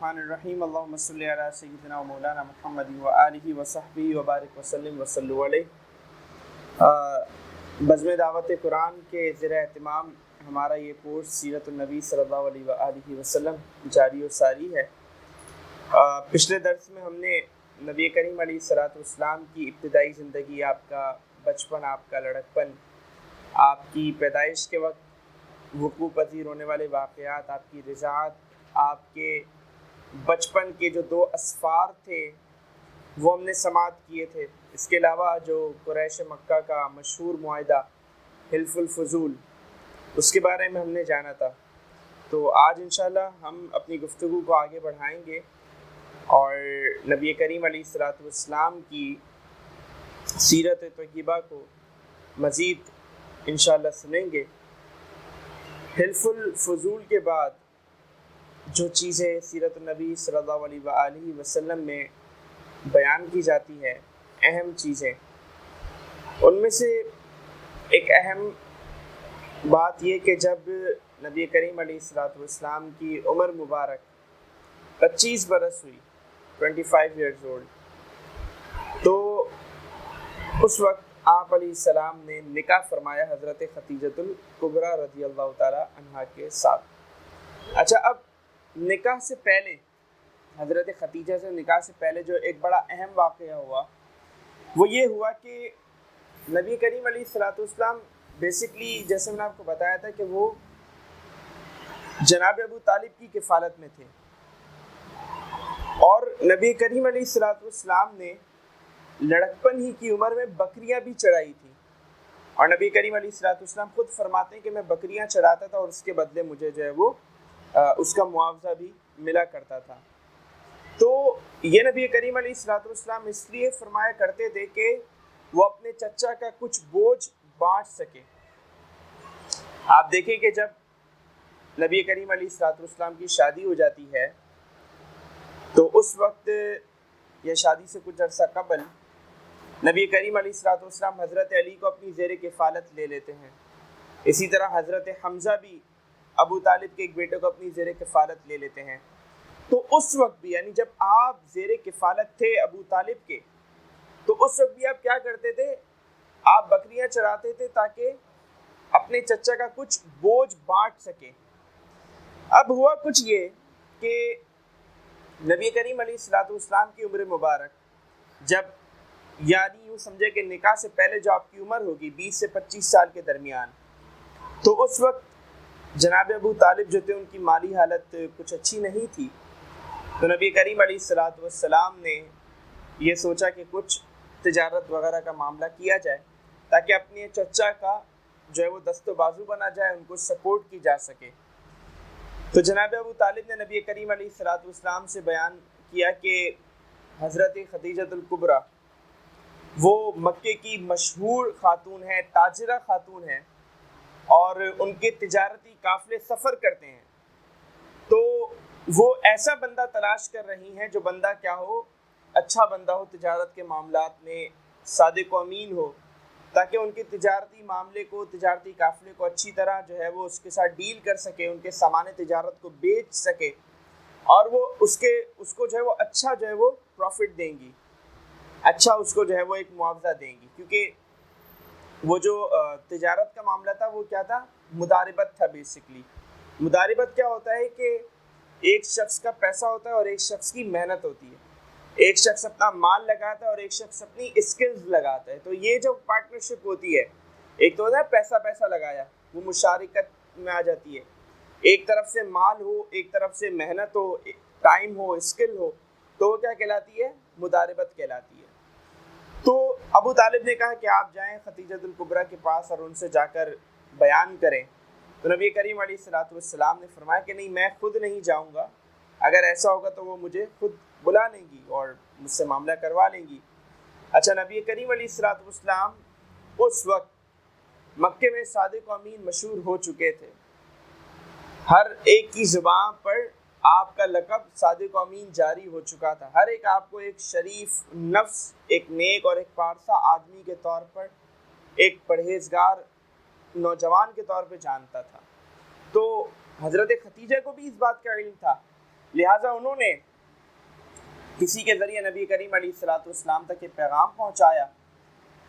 الرحمن الرحیم اللہم صلی علی سیدنا و مولانا محمد و آلہ و صحبہ و بارک وسلم وصلو علیہ۔ بزم دعوت قرآن کے زیر اہتمام ہمارا یہ کورس سیرت النبی صلی اللہ علیہ وآلہ وسلم جاری و ساری ہے۔ پچھلے درس میں ہم نے نبی کریم علیہ الصلوۃ والسلام کی ابتدائی زندگی، آپ کا بچپن، آپ کا لڑکپن، آپ کی پیدائش کے وقت وقوع پذیر ہونے والے واقعات، آپ کی رضاعت، آپ کے بچپن کے جو 2 اسفار تھے وہ ہم نے سماعت کیے تھے۔ اس کے علاوہ جو قریش مکہ کا مشہور معاہدہ حلف الفضول، اس کے بارے میں ہم نے جانا تھا۔ تو آج انشاءاللہ ہم اپنی گفتگو کو آگے بڑھائیں گے اور نبی کریم علیہ الصلوۃ والسلام کی سیرت طیبہ کو مزید انشاءاللہ سنیں گے۔ حلف الفضول کے بعد جو چیزیں سیرت النبی صلی اللہ علیہ وآلہ وسلم میں بیان کی جاتی ہے، اہم چیزیں، ان میں سے ایک اہم بات یہ کہ جب نبی کریم علیہ الصلوۃ والسلام کی عمر مبارک 25 برس ہوئی، 25 ایئرز اولڈ، تو اس وقت آپ علیہ السلام نے نکاح فرمایا حضرت خدیجۃ الکبریٰ رضی اللہ تعالی عنہا کے ساتھ۔ اچھا، اب نکاح سے پہلے، حضرت خدیجہ سے نکاح سے پہلے جو ایک بڑا اہم واقعہ ہوا وہ یہ ہوا کہ نبی کریم علیہ الصلوۃ والسلام بیسکلی، جیسے میں نے آپ کو بتایا تھا کہ وہ جناب ابو طالب کی کفالت میں تھے، اور نبی کریم علیہ الصلوۃ والسلام نے لڑکپن ہی کی عمر میں بکریاں بھی چڑھائی تھیں، اور نبی کریم علیہ الصلوۃ والسلام خود فرماتے ہیں کہ میں بکریاں چڑھاتا تھا اور اس کے بدلے مجھے جو ہے وہ اس کا معاوضہ بھی ملا کرتا تھا۔ تو یہ نبی کریم علیہ الصلوۃ والسلام اس لیے فرمایا کرتے تھے کہ وہ اپنے چچا کا کچھ بوجھ بانٹ سکے۔ آپ دیکھیں کہ جب نبی کریم علیہ الصلوۃ والسلام کی شادی ہو جاتی ہے تو اس وقت یا شادی سے کچھ عرصہ قبل نبی کریم علیہ الصلوۃ والسلام حضرت علی کو اپنی زیر کفالت لے لیتے ہیں۔ اسی طرح حضرت حمزہ بھی ابو طالب کے ایک بیٹے کو اپنی زیر کفالت لے لیتے ہیں۔ تو اس وقت بھی، یعنی جب آپ زیر کفالت تھے ابو طالب کے، تو اس وقت بھی آپ کیا کرتے تھے؟ آپ بکریاں چراتے تھے تاکہ اپنے چچا کا کچھ بوجھ بانٹ سکے۔ اب ہوا کچھ یہ کہ نبی کریم علیہ الصلوۃ والسلام کی عمر مبارک جب، یعنی یوں سمجھے کہ نکاح سے پہلے جو آپ کی عمر ہوگی 20 سے 25 سال کے درمیان، تو اس وقت جناب ابو طالب جو تھے ان کی مالی حالت کچھ اچھی نہیں تھی، تو نبی کریم علیہ الصلوۃ والسلام نے یہ سوچا کہ کچھ تجارت وغیرہ کا معاملہ کیا جائے تاکہ اپنے چچا کا جو ہے وہ دست و بازو بنا جائے، ان کو سپورٹ کی جا سکے۔ تو جناب ابو طالب نے نبی کریم علیہ الصلوۃ والسلام سے بیان کیا کہ حضرت خدیجۃ الکبریٰ وہ مکے کی مشہور خاتون ہیں، تاجرہ خاتون ہیں، اور ان کے تجارتی قافلے سفر کرتے ہیں، تو وہ ایسا بندہ تلاش کر رہی ہیں جو بندہ کیا ہو، اچھا بندہ ہو، تجارت کے معاملات میں صادق و امین ہو، تاکہ ان کے تجارتی معاملے کو، تجارتی قافلے کو اچھی طرح جو ہے وہ اس کے ساتھ ڈیل کر سکے، ان کے سامان تجارت کو بیچ سکے، اور وہ اس کو جو ہے وہ اچھا جو ہے وہ پروفٹ دیں گی، اچھا اس کو جو ہے وہ ایک معاوضہ دیں گی، کیونکہ وہ جو تجارت کا معاملہ تھا وہ کیا تھا؟ مداربت تھا۔ بیسکلی مداربت کیا ہوتا ہے کہ ایک شخص کا پیسہ ہوتا ہے اور ایک شخص کی محنت ہوتی ہے، ایک شخص اپنا مال لگاتا ہے اور ایک شخص اپنی اسکلز لگاتا ہے۔ تو یہ جو پارٹنرشپ ہوتی ہے، ایک تو ہوتا ہے پیسہ لگایا، وہ مشارکت میں آ جاتی ہے، ایک طرف سے مال ہو، ایک طرف سے محنت ہو، ٹائم ہو، اسکل ہو، تو وہ کیا کہلاتی ہے؟ مداربت کہلاتی ہے۔ تو ابو طالب نے کہا کہ آپ جائیں خدیجۃ الکبریٰ کے پاس اور ان سے جا کر بیان کریں۔ تو نبی کریم علیہ الصلوۃ والسلام نے فرمایا کہ نہیں، میں خود نہیں جاؤں گا، اگر ایسا ہوگا تو وہ مجھے خود بلا لیں گی اور مجھ سے معاملہ کروا لیں گی۔ اچھا، نبی کریم علیہ الصلوۃ والسلام اس وقت مکے میں صادق و امین مشہور ہو چکے تھے، ہر ایک کی زبان پر آپ کا لقب صادق و امین جاری ہو چکا تھا، ہر ایک آپ کو ایک شریف نفس، ایک نیک اور ایک پارسا آدمی کے طور پر، ایک پرہیزگار نوجوان کے طور پہ جانتا تھا۔ تو حضرت خدیجہ کو بھی اس بات کا علم تھا لہٰذا انہوں نے کسی کے ذریعے نبی کریم علیہ الصلوۃ والسلام تک یہ پیغام پہنچایا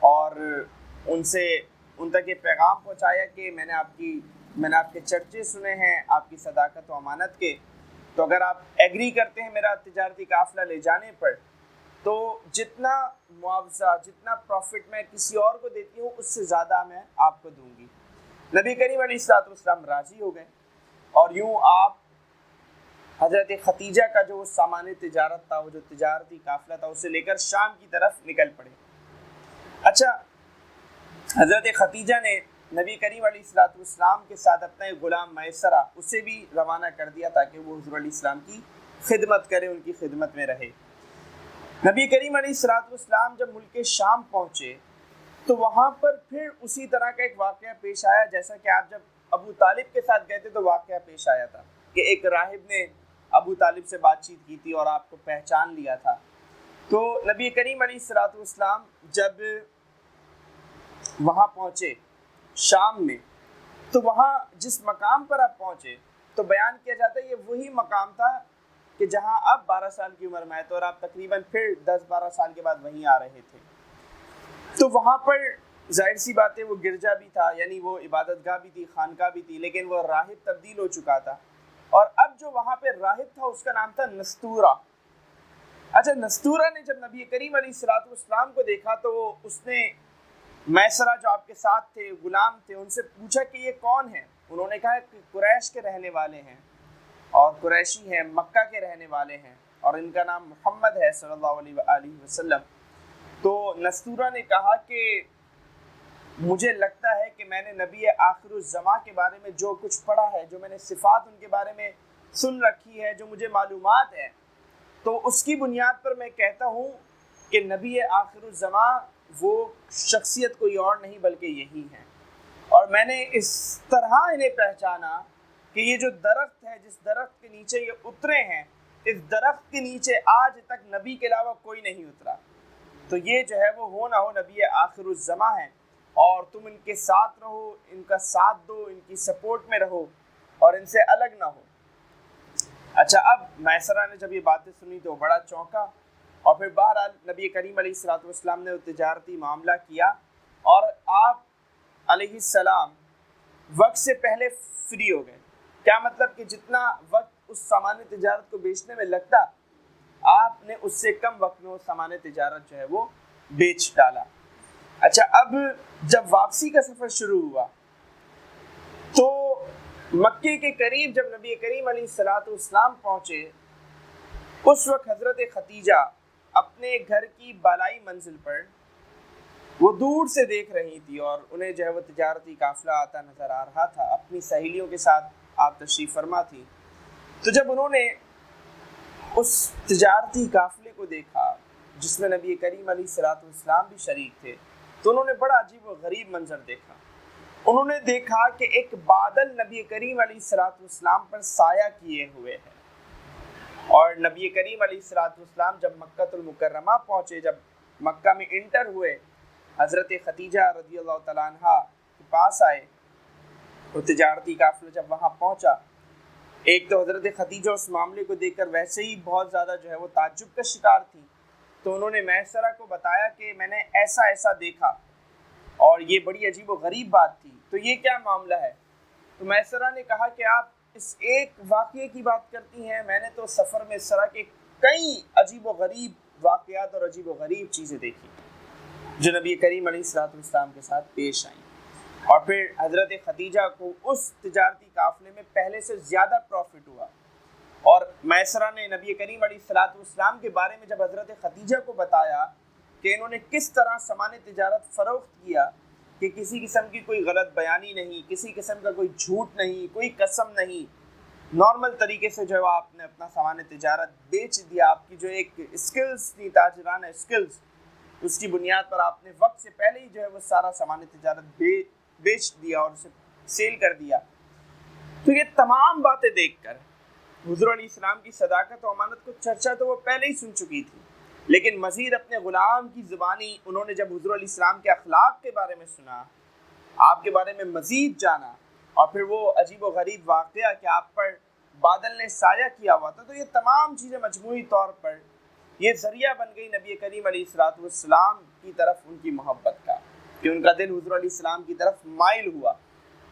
اور ان تک یہ پیغام پہنچایا کہ میں نے آپ کے چرچے سنے ہیں آپ کی صداقت و امانت کے، تو اگر آپ ایگری کرتے ہیں میرا تجارتی قافلہ لے جانے پر تو جتنا معاوضہ جتنا پروفٹ میں کسی اور کو دیتی ہوں اس سے زیادہ میں آپ کو دوں گی۔ نبی کریم علیہ الصلوۃ والسلام راضی ہو گئے اور یوں آپ حضرت خدیجہ کا جو سامان تجارت تھا، وہ جو تجارتی قافلہ تھا، اسے لے کر شام کی طرف نکل پڑے۔ اچھا، حضرت خدیجہ نے نبی کریم علیہ الصلوۃ والسلام کے ساتھ اپنا ایک غلام میسرہ اسے بھی روانہ کر دیا تاکہ وہ حضور علیہ السلام کی خدمت کرے، ان کی خدمت میں رہے۔ نبی کریم علیہ الصلوۃ والسلام جب ملک شام پہنچے تو وہاں پر پھر اسی طرح کا ایک واقعہ پیش آیا جیسا کہ آپ جب ابو طالب کے ساتھ گئے تھے تو واقعہ پیش آیا تھا کہ ایک راہب نے ابو طالب سے بات چیت کی تھی اور آپ کو پہچان لیا تھا۔ تو نبی کریم علیہ الصلوۃ والسلام جب وہاں پہنچے شام میں تو وہاں جس مقام پر آپ پہنچے تو بیان کیا جاتا ہے یہ وہی مقام تھا کہ جہاں آپ 12 سال کی عمر میں آئے تھے اور آپ تقریباً پھر 10-12 سال کے بعد وہیں آ رہے تھے۔ تو وہاں پر ظاہر سی بات ہے وہ گرجا بھی تھا، یعنی وہ عبادت گاہ بھی تھی، خانقاہ بھی تھی، لیکن وہ راہب تبدیل ہو چکا تھا اور اب جو وہاں پہ راہب تھا اس کا نام تھا نستورہ۔ اچھا، نستورہ نے جب نبی کریم علیہ الصلوۃ والسلام کو دیکھا تو اس نے میسرہ جو آپ کے ساتھ تھے، غلام تھے، ان سے پوچھا کہ یہ کون ہے؟ انہوں نے کہا کہ قریش کے رہنے والے ہیں اور قریشی ہیں، مکہ کے رہنے والے ہیں اور ان کا نام محمد ہے صلی اللہ علیہ وآلہ وسلم۔ تو نستورہ نے کہا کہ مجھے لگتا ہے کہ میں نے نبی آخر الزماں کے بارے میں جو کچھ پڑھا ہے، جو میں نے صفات ان کے بارے میں سن رکھی ہے، جو مجھے معلومات ہے، تو اس کی بنیاد پر میں کہتا ہوں کہ نبی آخر الزماں وہ شخصیت کوئی اور نہیں بلکہ یہی ہے۔ اور میں نے اس طرح انہیں پہچانا کہ یہ جو درخت ہے، جس درخت کے نیچے یہ اترے ہیں، اس درخت کے نیچے آج تک نبی کے علاوہ کوئی نہیں اترا، تو یہ جو ہے وہ ہو نہ ہو نبی آخر الزماں ہے اور تم ان کے ساتھ رہو، ان کا ساتھ دو، ان کی سپورٹ میں رہو اور ان سے الگ نہ ہو۔ اچھا، اب میسرہ نے جب یہ باتیں سنی تو بڑا چونکا اور پھر بہرحال نبی کریم علیہ الصلوۃ والسلام نے وہ تجارتی معاملہ کیا اور آپ علیہ السلام وقت سے پہلے فری ہو گئے۔ کیا مطلب کہ جتنا وقت اس سامان تجارت کو بیچنے میں لگتا، آپ نے اس سے کم وقت میں وہ سامان تجارت جو ہے وہ بیچ ڈالا۔ اچھا، اب جب واپسی کا سفر شروع ہوا تو مکے کے قریب جب نبی کریم علیہ الصلوۃ والسلام پہنچے، اس وقت حضرت خدیجہ اپنے گھر کی بالائی منزل پر وہ دور سے دیکھ رہی تھی اور انہیں جو ہے وہ تجارتی قافلہ آتا نظر آ رہا تھا، اپنی سہیلیوں کے ساتھ آپ تشریف فرما تھی۔ تو جب انہوں نے اس تجارتی قافلے کو دیکھا جس میں نبی کریم علیہ الصلوۃ والسلام بھی شریک تھے تو انہوں نے بڑا عجیب و غریب منظر دیکھا۔ انہوں نے دیکھا کہ ایک بادل نبی کریم علیہ الصلوۃ والسلام پر سایہ کیے ہوئے ہے اور نبی کریم علیہ الصلوۃ والسلام جب مکہ المکرمہ پہنچے، جب مکہ میں انٹر ہوئے، حضرت خدیجہ رضی اللہ تعالیٰ عنہ کے پاس آئے۔ وہ تجارتی قافلہ جب وہاں پہنچا، ایک تو حضرت خدیجہ اس معاملے کو دیکھ کر ویسے ہی بہت زیادہ جو ہے وہ تعجب کا شکار تھی، تو انہوں نے میسرہ کو بتایا کہ میں نے ایسا ایسا دیکھا اور یہ بڑی عجیب و غریب بات تھی، تو یہ کیا معاملہ ہے؟ تو میسرہ نے کہا کہ آپ اس ایک واقعے کی بات کرتی ہیں، میں نے تو سفر میں اس طرح کے کئی عجیب و غریب واقعات اور عجیب و غریب چیزیں دیکھی جو نبی کریم علیہ الصلوۃ والسلام کے ساتھ پیش آئیں۔ اور پھر حضرت خدیجہ کو اس تجارتی قافلے میں پہلے سے زیادہ پروفٹ ہوا اور میسرہ نے نبی کریم علیہ الصلوۃ والسلام کے بارے میں جب حضرت خدیجہ کو بتایا کہ انہوں نے کس طرح سامان تجارت فروخت کیا کہ کسی قسم کی کوئی غلط بیانی نہیں، کسی قسم کا کوئی جھوٹ نہیں، کوئی قسم نہیں، نارمل طریقے سے جو ہے آپ نے اپنا سامان تجارت بیچ دیا، آپ کی جو ایک اسکلز تھی، تاجرانہ اسکلز، اس کی بنیاد پر آپ نے وقت سے پہلے ہی جو ہے وہ سارا سامان تجارت بیچ دیا اور اسے سیل کر دیا۔ تو یہ تمام باتیں دیکھ کر حضور علیہ السلام کی صداقت و امانت کو چرچا تو وہ پہلے ہی سن چکی تھی، لیکن مزید اپنے غلام کی زبانی انہوں نے جب حضور علیہ السلام کے اخلاق کے بارے میں سنا، آپ کے بارے میں مزید جانا اور پھر وہ عجیب و غریب واقعہ کہ آپ پر بادل نے سایہ کیا ہوا تھا. تو یہ تمام چیزیں مجموعی طور پر یہ ذریعہ بن گئی نبی کریم علیہ الصلوۃ والسلام کی طرف ان کی محبت کا، کہ ان کا دل حضور علیہ السلام کی طرف مائل ہوا.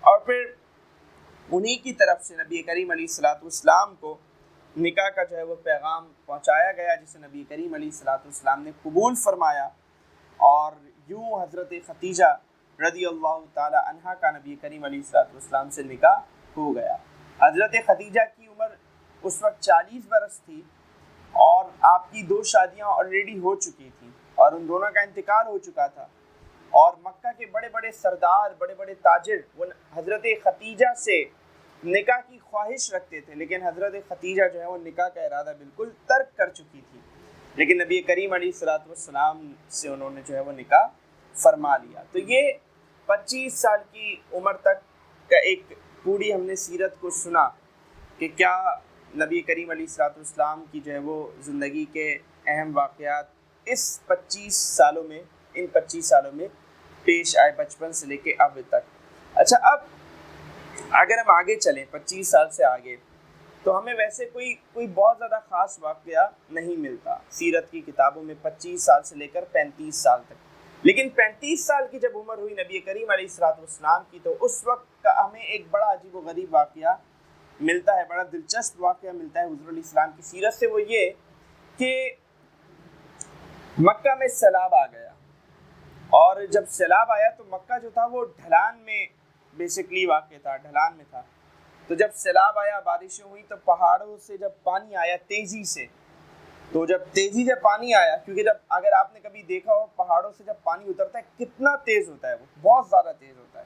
اور پھر انہی کی طرف سے نبی کریم علیہ الصلوۃ والسلام کو نکاح کا جو ہے وہ پیغام پہنچایا گیا، جسے نبی کریم علیہ الصلوۃ والسلام نے قبول فرمایا. اور یوں حضرت خدیجہ رضی اللہ تعالی عنہا کا نبی کریم علیہ الصلوۃ والسلام سے نکاح ہو گیا. حضرت خدیجہ کی عمر اس وقت 40 برس تھی، اور آپ کی 2 شادیاں آلریڈی ہو چکی تھیں، اور ان دونوں کا انتقال ہو چکا تھا. اور مکہ کے بڑے بڑے سردار، بڑے بڑے تاجر وہ حضرت خدیجہ سے نکاح کی خواہش رکھتے تھے، لیکن حضرت خدیجہ جو ہے وہ نکاح کا ارادہ بالکل ترک کر چکی تھی. لیکن نبی کریم علیہ الصلوۃ والسلام سے انہوں نے جو ہے وہ نکاح فرما لیا. تو یہ 25 سال کی عمر تک کا ایک پوری ہم نے سیرت کو سنا کہ کیا نبی کریم علیہ الصلوۃ والسلام کی جو ہے وہ زندگی کے اہم واقعات اس 25 سالوں میں پیش آئے، بچپن سے لے کے اب تک. اچھا، اب اگر ہم آگے چلیں 25 سال سے آگے، تو ہمیں ویسے کوئی بہت زیادہ خاص واقعہ نہیں ملتا سیرت کی کتابوں میں 25 سال سے لے کر 35 سال تک. لیکن 35 سال کی جب عمر ہوئی نبی کریم علیہ الصلوۃ والسلام کی، تو اس وقت کا ہمیں ایک بڑا عجیب و غریب واقعہ ملتا ہے، بڑا دلچسپ واقعہ ملتا ہے حضور علیہ السلام کی سیرت سے. وہ یہ کہ مکہ میں سیلاب آ گیا، اور جب سیلاب آیا تو مکہ جو تھا وہ ڈھلان میں بیسکلی واقع تھا، ڈھلان میں تھا. تو جب سیلاب آیا، بارشیں ہوئی، تو پہاڑوں سے جب پانی آیا تیزی سے، تو جب پانی آیا، کیونکہ جب اگر آپ نے کبھی دیکھا ہو پہاڑوں سے جب پانی اترتا ہے کتنا تیز ہوتا ہے، وہ بہت زیادہ تیز ہوتا ہے.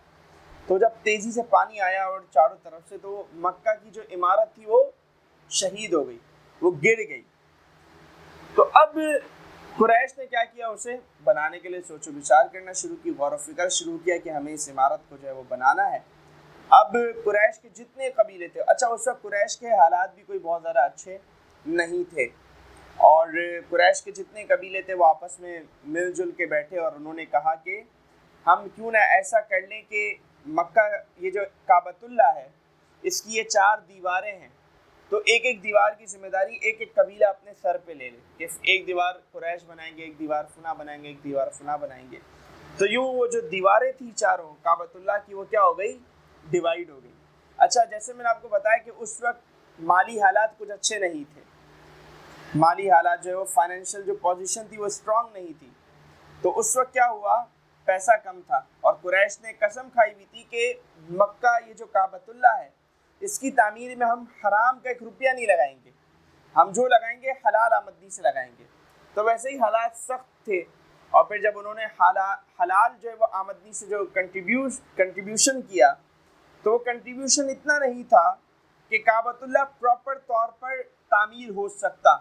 تو جب تیزی سے پانی آیا اور چاروں طرف سے، تو مکہ کی جو عمارت تھی وہ شہید ہو گئی، وہ گر گئی. تو اب قریش نے کیا کیا، اسے بنانے کے لیے سوچ و بچار کرنا شروع کی، غور و فکر شروع کیا کہ ہمیں اس عمارت کو جو ہے وہ بنانا ہے. اب قریش کے جتنے قبیلے تھے، اچھا اس وقت قریش کے حالات بھی کوئی بہت زیادہ اچھے نہیں تھے، اور قریش کے جتنے قبیلے تھے وہ آپس میں مل جل کے بیٹھے، اور انہوں نے کہا کہ ہم کیوں نہ ایسا کر لیں کہ مکہ یہ جو کعبۃ اللہ ہے اس کی یہ 4 دیواریں ہیں، تو ایک ایک دیوار کی ذمہ داری ایک ایک قبیلہ اپنے سر پہ لے لے، کہ ایک دیوار قریش بنائیں گے، ایک دیوار فلاں بنائیں گے، ایک دیوار فلاں بنائیں گے. تو یوں وہ جو دیواریں تھیں چاروں کعبۃ اللہ کی، وہ کیا ہو گئی، ڈیوائیڈ ہو گئی. اچھا، جیسے میں نے آپ کو بتایا کہ اس وقت مالی حالات کچھ اچھے نہیں تھے، مالی حالات جو ہے وہ فائنینشیل جو پوزیشن تھی وہ اسٹرانگ نہیں تھی. تو اس وقت کیا ہوا، پیسہ کم تھا، اور قریش نے قسم کھائی ہوئی تھی کہ مکہ یہ جو کعبۃ اللہ ہے اس کی تعمیر میں ہم حرام کا 1 روپیہ نہیں لگائیں گے، ہم جو لگائیں گے حلال آمدنی سے لگائیں گے. تو ویسے ہی حالات سخت تھے، اور پھر جب انہوں نے حلال جو ہے وہ آمدنی سے جو کنٹریبیوشن کیا، تو وہ کنٹریبیوشن اتنا نہیں تھا کہ کعبۃ اللہ پراپر طور پر تعمیر ہو سکتا.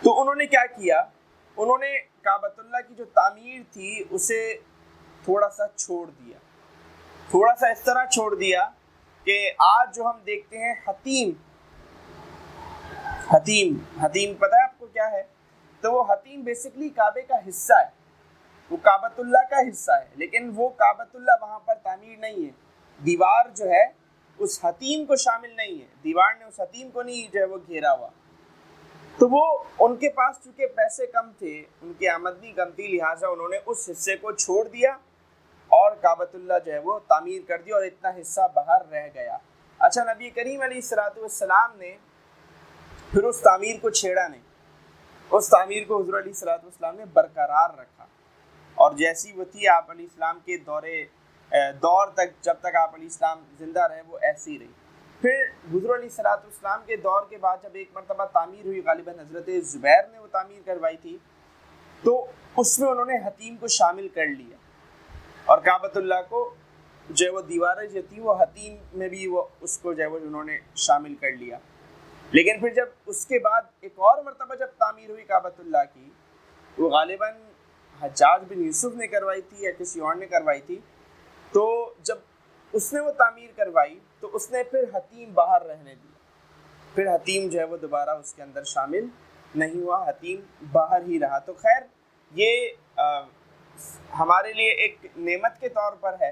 تو انہوں نے کیا کیا، انہوں نے کعبۃ اللہ کی جو تعمیر تھی اسے تھوڑا سا چھوڑ دیا، تھوڑا سا اس طرح چھوڑ دیا کہ آج جو ہم دیکھتے ہیں حتیم پتہ ہے آپ کو کیا ہے؟ تو وہ حتیم بیسکلی کعبے کا حصہ ہے، وہ کعبۃ اللہ کا حصہ ہے، لیکن وہ کعبۃ اللہ وہاں پر تعمیر نہیں ہے. دیوار جو ہے اس حتیم کو شامل نہیں ہے، دیوار نے اس حتیم کو نہیں جو ہے وہ گھیرا ہوا. تو وہ ان کے پاس چونکہ پیسے کم تھے، ان کی آمدنی کم تھی، لہٰذا انہوں نے اس حصے کو چھوڑ دیا اور کعبۃ اللہ جو ہے وہ تعمیر کر دی، اور اتنا حصہ باہر رہ گیا. اچھا، نبی کریم علیہ الصلوۃ والسلام نے پھر اس تعمیر کو چھیڑا نہیں، اس تعمیر کو حضور علیہ الصلوۃ والسلام نے برقرار رکھا، اور جیسی وہ تھی آپ علیہ السلام کے دور تک، جب تک آپ علیہ السلام زندہ رہے وہ ایسی رہی. پھر حضور علیہ الصلوۃ والسلام کے دور کے بعد جب ایک مرتبہ تعمیر ہوئی، غالباً حضرت زبیر نے وہ تعمیر کروائی تھی، تو اس میں انہوں نے حتیم کو شامل کر لیا، اور کعبۃ اللہ کو جو ہے وہ دیواریں جو تھی وہ حتیم میں بھی وہ اس کو جو ہے وہ انہوں نے شامل کر لیا. لیکن پھر جب اس کے بعد ایک اور مرتبہ جب تعمیر ہوئی کعبۃ اللہ کی، وہ غالباً حجاج بن یوسف نے کروائی تھی یا کسی اور نے کروائی تھی. تو جب اس نے وہ تعمیر کروائی تو اس نے پھر حتیم باہر رہنے دیا، پھر حتیم جو ہے وہ دوبارہ اس کے اندر شامل نہیں ہوا، حتیم باہر ہی رہا. تو خیر یہ ہمارے لیے ایک نعمت کے طور پر ہے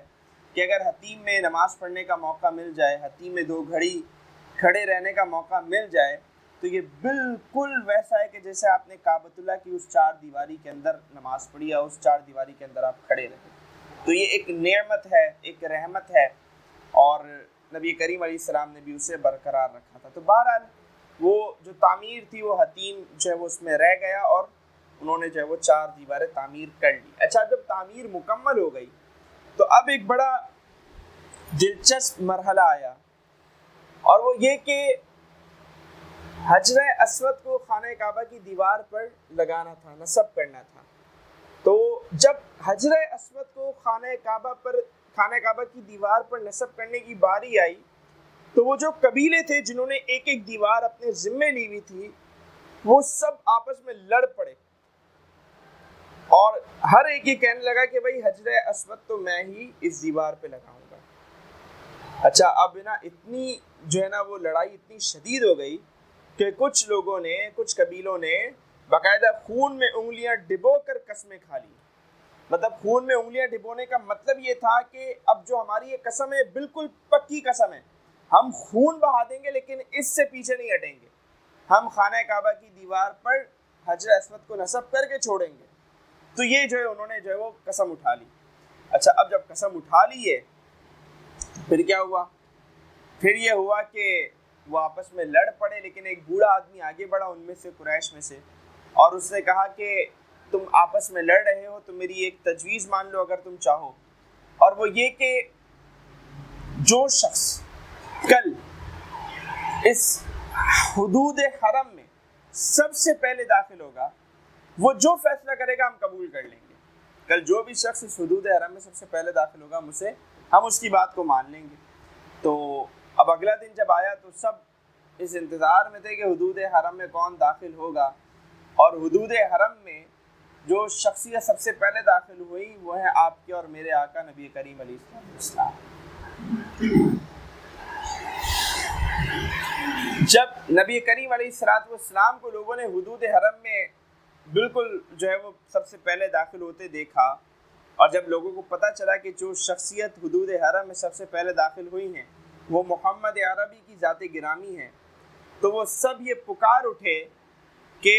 کہ اگر حتیم میں نماز پڑھنے کا موقع مل جائے، حتیم میں 2 گھڑی کھڑے رہنے کا موقع مل جائے تو یہ بالکل ویسا ہے کہ جیسے آپ نے کعبۃ اللہ کی اس چار دیواری کے اندر نماز پڑھی یا اس چار دیواری کے اندر آپ کھڑے رہے. تو یہ ایک نعمت ہے, ایک رحمت ہے, اور نبی کریم علیہ السلام نے بھی اسے برقرار رکھا تھا. تو بہرحال وہ جو تعمیر تھی وہ حتیم جو ہے وہ اس میں رہ گیا اور انہوں نے جو ہے وہ چار دیواریں تعمیر کر لی. اچھا, جب تعمیر مکمل ہو گئی تو اب ایک بڑا دلچسپ مرحلہ آیا, اور وہ یہ کہ حجر اسود کو خانہ کعبہ کی دیوار پر لگانا تھا, نصب کرنا تھا. تو جب حجر اسود کو خانہ کعبہ کی دیوار پر نصب کرنے کی باری آئی تو وہ جو قبیلے تھے جنہوں نے ایک ایک دیوار اپنے ذمے لی ہوئی تھی وہ سب آپس میں لڑ پڑے, اور ہر ایک یہ کہنے لگا کہ بھائی حجر اسود تو میں ہی اس دیوار پہ لگاؤں گا. اچھا, اب نا اتنی جو ہے نا وہ لڑائی اتنی شدید ہو گئی کہ کچھ لوگوں نے, کچھ قبیلوں نے باقاعدہ خون میں انگلیاں ڈبو کر قسمیں کھا لی. مطلب خون میں انگلیاں ڈبونے کا مطلب یہ تھا کہ اب جو ہماری یہ قسم ہے بالکل پکی قسم ہے, ہم خون بہا دیں گے لیکن اس سے پیچھے نہیں ہٹیں گے, ہم خانہ کعبہ کی دیوار پر حجر اسود کو نصب کر کے چھوڑیں گے. تو یہ جو ہے انہوں نے جو ہے وہ قسم اٹھا لی. اچھا, اب جب قسم اٹھا لی ہے پھر کیا ہوا؟ پھر یہ ہوا کہ وہ آپس میں لڑ پڑے, لیکن ایک بوڑھا آدمی آگے بڑھا ان میں سے, قریش میں سے, اور اس نے کہا کہ تم آپس میں لڑ رہے ہو تو میری ایک تجویز مان لو اگر تم چاہو, اور وہ یہ کہ جو شخص کل اس حدود حرم میں سب سے پہلے داخل ہوگا وہ جو فیصلہ کرے گا ہم قبول کر لیں گے. کل جو بھی شخص اس حدود حرم میں سب سے پہلے داخل ہوگا ہم اس کی بات کو مان لیں گے. تو اب اگلا دن جب آیا تو سب اس انتظار میں تھے کہ حدود حرم میں کون داخل ہوگا, اور حدود حرم میں جو شخصیت سب سے پہلے داخل ہوئی وہ ہے آپ کے اور میرے آقا نبی کریم علیہ السلام. جب نبی کریم علیہ السلام کو لوگوں نے حدود حرم میں بالکل جو ہے وہ سب سے پہلے داخل ہوتے دیکھا, اور جب لوگوں کو پتہ چلا کہ جو شخصیت حدود حرم میں سب سے پہلے داخل ہوئی ہیں وہ محمد عربی کی ذات گرامی ہے, تو وہ سب یہ پکار اٹھے کہ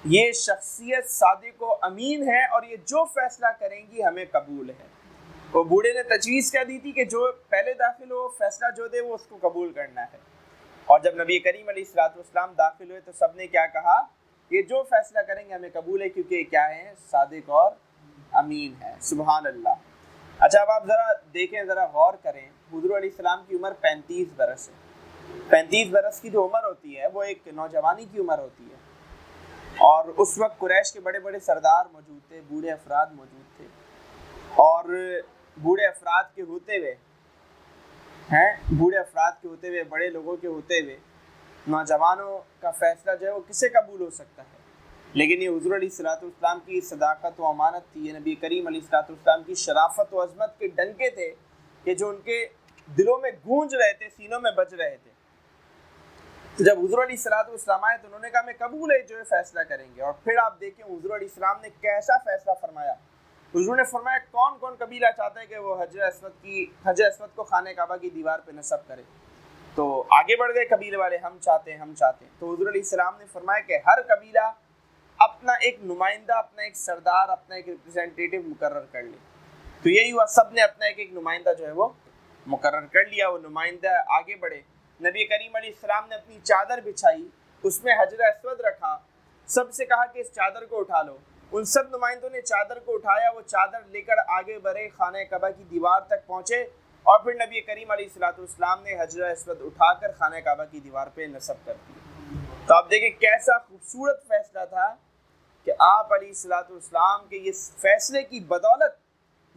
یہ شخصیت صادق و امین ہے اور یہ جو فیصلہ کریں گی ہمیں قبول ہے. وہ بوڑھے نے تجویز کیا دی تھی کہ جو پہلے داخل ہو فیصلہ جو دے وہ اس کو قبول کرنا ہے. اور جب نبی کریم علیہ السلام داخل ہوئے تو سب نے کیا کہا کہ جو فیصلہ کریں گے ہمیں قبول ہے, کیونکہ یہ کیا ہے, صادق اور امین ہے. سبحان اللہ. اچھا, اب آپ ذرا دیکھیں, ذرا غور کریں, حضور علیہ السلام کی عمر 35 برس ہے. 35 برس کی جو عمر ہوتی ہے وہ ایک نوجوانی کی عمر ہوتی ہے, اور اس وقت قریش کے بڑے بڑے سردار موجود تھے, بوڑھے افراد موجود تھے, اور بوڑھے افراد کے ہوتے ہوئے بڑے لوگوں کے ہوتے ہوئے نوجوانوں کا فیصلہ جو ہے وہ کسے قبول ہو سکتا ہے. لیکن یہ حضور علیہ السلام کی صداقت و امانت تھی, یہ نبی کریم علیہ السلام کی شرافت و عظمت کے ڈنکے تھے کہ جو ان کے دلوں میں گونج رہے تھے, سینوں میں بج رہے تھے. تو جب حضور علیہ السلام آئے تو انہوں نے کہا میں قبول ہے جو فیصلہ کریں گے. اور پھر آپ دیکھیں حضور علیہ السلام نے کیسا فیصلہ فرمایا. حضور نے فرمایا کون کون قبیلہ چاہتا ہے کہ وہ حجر اسود کو خانہ کعبہ کی دیوار پہ نصب کرے. تو آگے بڑھ گئے قبیلے والے, ہم چاہتے ہیں. تو حضور علیہ السلام نے فرمایا کہ ہر قبیلہ اپنا ایک نمائندہ, اپنا ایک سردار, اپنا ایک ریپرزینٹیٹیو مقرر کر لے. تو یہی ہوا, سب نے اپنا ایک نمائندہ جو ہے وہ مقرر کر لیا. وہ نمائندہ آگے بڑھے, نبی کریم علیہ السلام نے اپنی چادر بچھائی, اس میں حجر اسود رکھا, سب سے کہا کہ اس چادر کو اٹھا لو. ان سب نمائندوں نے چادر کو اٹھایا, وہ چادر لے کر آگے بڑھے, خانہ کعبہ کی دیوار تک پہنچے, اور پھر نبی کریم علیہ السلام نے حجر اسود اٹھا کر خانہ کعبہ کی دیوار پہ نصب کر دیا. تو آپ دیکھیں کیسا خوبصورت فیصلہ تھا کہ آپ علیہ السلام کے اس فیصلے کی بدولت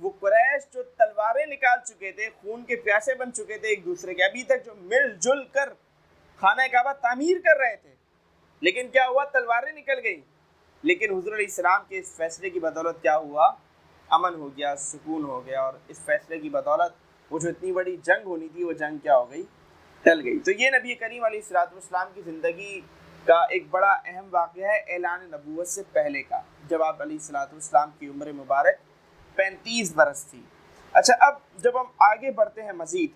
وہ قریش جو تلواریں نکال چکے تھے, خون کے پیاسے بن چکے تھے ایک دوسرے کے, ابھی تک جو مل جل کر خانہ کعبہ تعمیر کر رہے تھے, لیکن کیا ہوا, تلواریں نکل گئی. لیکن حضور علیہ السلام کے اس فیصلے کی بدولت کیا ہوا, امن ہو گیا, سکون ہو گیا, اور اس فیصلے کی بدولت وہ جو اتنی بڑی جنگ ہونی تھی وہ جنگ کیا ہو گئی, ٹل گئی. تو یہ نبی کریم علیہ السلام کی زندگی کا ایک بڑا اہم واقعہ ہے اعلان نبوت سے پہلے کا, جب آپ علیہ السلام کی عمر مبارک 35 برس تھی. اچھا, اب جب ہم آگے بڑھتے ہیں مزید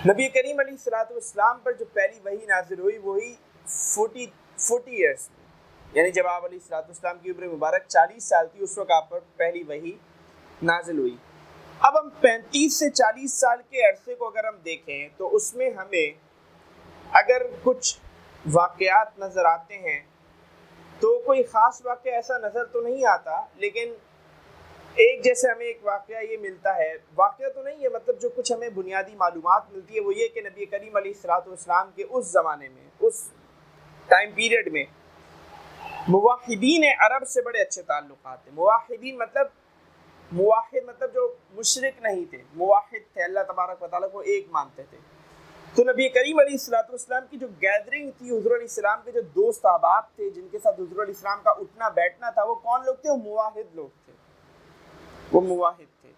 نبی کریم علیہ الصلوۃ والسلام پر جو پہلی وحی نازل ہوئی وہی 40 ایئرس میں، یعنی جب آپ علیہ الصلوۃ والسلام کی عمر مبارک 40 سال تھی اس وقت آپ پر پہلی وحی نازل ہوئی۔ اب ہم 35 سے 40 سال کے عرصے کو اگر ہم دیکھیں تو اس میں ہمیں اگر کچھ واقعات نظر آتے ہیں تو کوئی خاص واقعہ ایسا نظر تو نہیں آتا، لیکن ایک جیسے ہمیں ایک واقعہ یہ ملتا ہے، واقعہ تو نہیں ہے، مطلب جو کچھ ہمیں بنیادی معلومات ملتی ہے وہ یہ کہ نبی کریم علیہ الصلوۃ والسلام کے اس زمانے میں، اس ٹائم پیریڈ میں موحدین عرب سے بڑے اچھے تعلقات ہیں۔ موحدین مطلب موحد مطلب جو مشرک نہیں تھے، موحد تھے، اللہ تبارک و تعالیٰ کو ایک مانتے تھے۔ تو نبی کریم علیہ الصلوۃ والسلام کی جو گیدرنگ تھی، حضور علیہ السلام کے جو دوست احباب تھے جن کے ساتھ حضور علیہ السلام کا اٹھنا بیٹھنا تھا، وہ کون لوگ تھے؟ وہ موحد لوگ تھے، وہ موحد تھے۔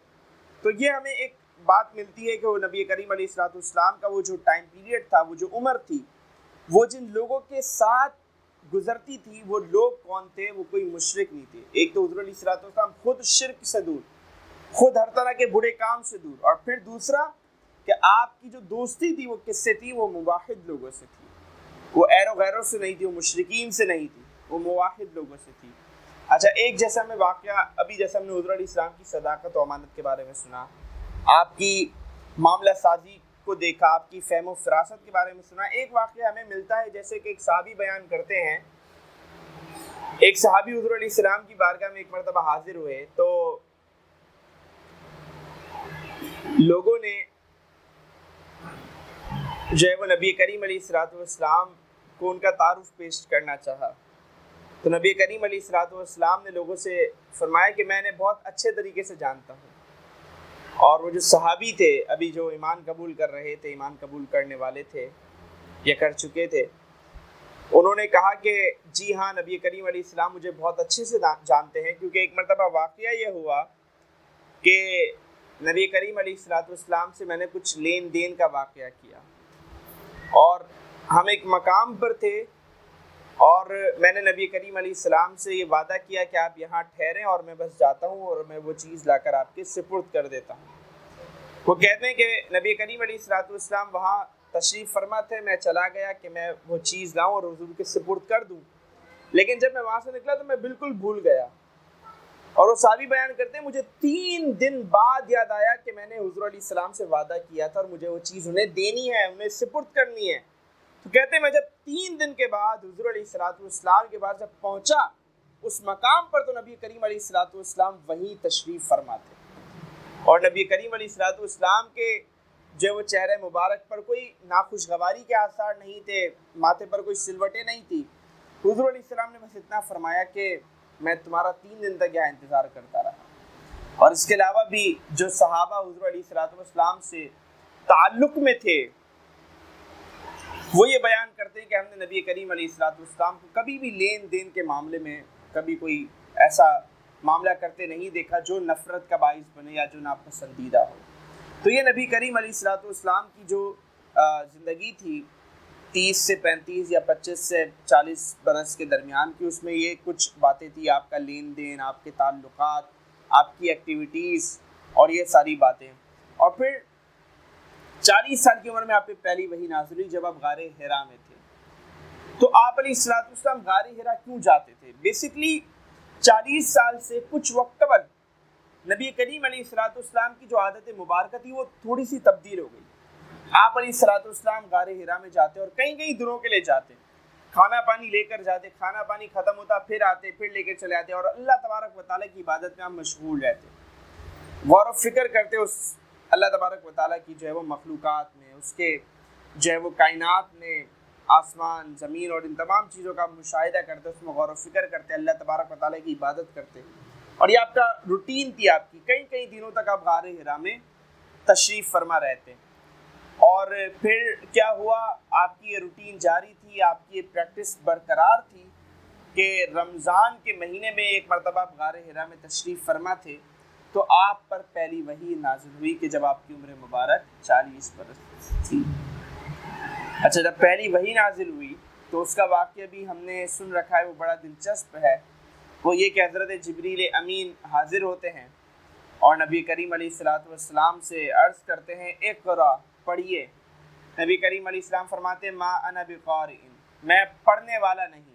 تو یہ ہمیں ایک بات ملتی ہے کہ وہ نبی کریم علیہ الصلوۃ والسلام کا وہ جو ٹائم پیریڈ تھا، وہ جو عمر تھی، وہ جن لوگوں کے ساتھ گزرتی تھی وہ لوگ کون تھے؟ وہ کوئی مشرک نہیں تھے۔ ایک تو حضور علیہ الصلوۃ والسلام خود شرک سے دور، خود ہر طرح کے برے کام سے دور، اور پھر دوسرا کہ آپ کی جو دوستی تھی وہ کس سے تھی؟ وہ موحد لوگوں سے تھی، وہ ایرو غیروں سے نہیں تھی، وہ مشرکین سے نہیں تھی، وہ موحد لوگوں سے تھی۔ اچھا، ایک جیسا ہمیں واقعہ ابھی جیسا ہم نے حضور علیہ السلام کی صداقت و امانت کے بارے میں سنا، آپ کی معاملہ سازی کو دیکھا، آپ کی فہم و فراست کے بارے میں سنا، ایک واقعہ ہمیں ملتا ہے جیسے کہ ایک صحابی بیان کرتے ہیں، ایک صحابی حضور علیہ السلام کی بارگاہ میں ایک مرتبہ حاضر ہوئے تو لوگوں نے جو ہے وہ نبی کریم علیہ الصلوۃ والسلام کو ان کا تعارف پیش کرنا چاہا۔ تو نبی کریم علیہ الصلوۃ والسلام نے لوگوں سے فرمایا کہ میں نے بہت اچھے طریقے سے جانتا ہوں۔ اور وہ جو صحابی تھے ابھی جو ایمان قبول کر رہے تھے، ایمان قبول کرنے والے تھے یا کر چکے تھے، انہوں نے کہا کہ جی ہاں، نبی کریم علیہ السلام مجھے بہت اچھے سے جانتے ہیں، کیونکہ ایک مرتبہ واقعہ یہ ہوا کہ نبی کریم علیہ الصلوۃ والسلام سے میں نے کچھ لین دین کا واقعہ کیا، اور ہم ایک مقام پر تھے اور میں نے نبی کریم علیہ السلام سے یہ وعدہ کیا کہ آپ یہاں ٹھہریں اور میں بس جاتا ہوں اور میں وہ چیز لا کر آپ کے سپرد کر دیتا ہوں۔ وہ کہتے ہیں کہ نبی کریم علیہ الصلوۃ والسلام وہاں تشریف فرما تھے، میں چلا گیا کہ میں وہ چیز لاؤں اور حضور کے سپرد کر دوں، لیکن جب میں وہاں سے نکلا تو میں بالکل بھول گیا۔ اور وہ صحابی بیان کرتے ہیں مجھے 3 دن بعد یاد آیا کہ میں نے حضور علیہ السلام سے وعدہ کیا تھا اور مجھے وہ چیز انہیں دینی ہے، انہیں سپرد کرنی ہے۔ تو کہتے ہیں میں جب 3 دن کے بعد حضور علیہ الصلوۃ والسلام کے بعد جب پہنچا اس مقام پر، تو نبی کریم علیہ الصلوۃ والسلام وہیں تشریف فرما تھے، اور نبی کریم علیہ الصلوۃ والسلام کے جو وہ چہرے مبارک پر کوئی ناخوشگواری کے آثار نہیں تھے، ماتھے پر کوئی سلوٹیں نہیں تھی۔ حضور علیہ السلام نے بس اتنا فرمایا کہ میں تمہارا 3 دن تک یہاں انتظار کرتا رہا۔ اور اس کے علاوہ بھی جو صحابہ حضور علیہ الصلوۃ والسلام سے تعلق میں تھے وہ یہ بیان کرتے ہیں کہ ہم نے نبی کریم علیہ الصلوۃ والسلام کو کبھی بھی لین دین کے معاملے میں کبھی کوئی ایسا معاملہ کرتے نہیں دیکھا جو نفرت کا باعث بنے یا جو ناپسندیدہ ہو۔ تو یہ نبی کریم علیہ الصلوۃ والسلام کی جو زندگی تھی 30 سے 35 یا 25 سے 40 برس کے درمیان کی، اس میں یہ کچھ باتیں تھی، آپ کا لین دین، آپ کے تعلقات، آپ کی ایکٹیویٹیز اور یہ ساری باتیں۔ اور پھر 40 سال کی عمر میں آپ پہ پہلی وحی نازل ہوئی جب آپ غار حرا میں تھے۔ تو آپ علیہ الصلوۃ والسلام غار حرا کیوں جاتے تھے؟ بیسکلی 40 سال سے کچھ وقت قبل نبی کریم علیہ الصلوۃ والسلام کی جو عادت مبارکہ تھی وہ تھوڑی سی تبدیل ہو گئی۔ آپ علیہ الصلوۃ والسلام غار حرا میں جاتے اور کئی دنوں کے لیے جاتے، کھانا پانی لے کر جاتے، کھانا پانی ختم ہوتا پھر آتے، پھر لے کے چلے آتے، اور اللہ تبارک و تعالیٰ کی عبادت میں آپ مشغول رہتے، غور و فکر کرتے اس اللہ تبارک و تعالیٰ کی جو ہے وہ مخلوقات میں، اس کے جو ہے وہ کائنات میں، آسمان زمین اور ان تمام چیزوں کا مشاہدہ کرتے، اس میں غور و فکر کرتے، اللہ تبارک و تعالیٰ کی عبادت کرتے، اور یہ آپ کا روٹین تھی آپ کی، کئی دنوں تک آپ غار حرا میں تشریف فرما رہتے۔ اور پھر کیا ہوا، آپ کی یہ روٹین جاری تھی، آپ کی یہ پریکٹس برقرار تھی کہ رمضان کے مہینے میں ایک مرتبہ آپ غار حرا میں تشریف فرما تھے، تو آپ پر پہلی وحی نازل ہوئی کہ جب آپ کی عمر مبارک 40 برس تھی۔ اچھا، جب پہلی وحی نازل ہوئی تو اس کا واقعہ بھی ہم نے سن رکھا ہے، وہ بڑا دلچسپ ہے۔ وہ یہ کہ حضرت جبریل امین حاضر ہوتے ہیں اور نبی کریم علیہ الصلوۃ والسلام سے عرض کرتے ہیں اقرا، پڑھیے، نبی کریم علیہ السلام فرماتے ما انا بقارئ، میں پڑھنے والا نہیں،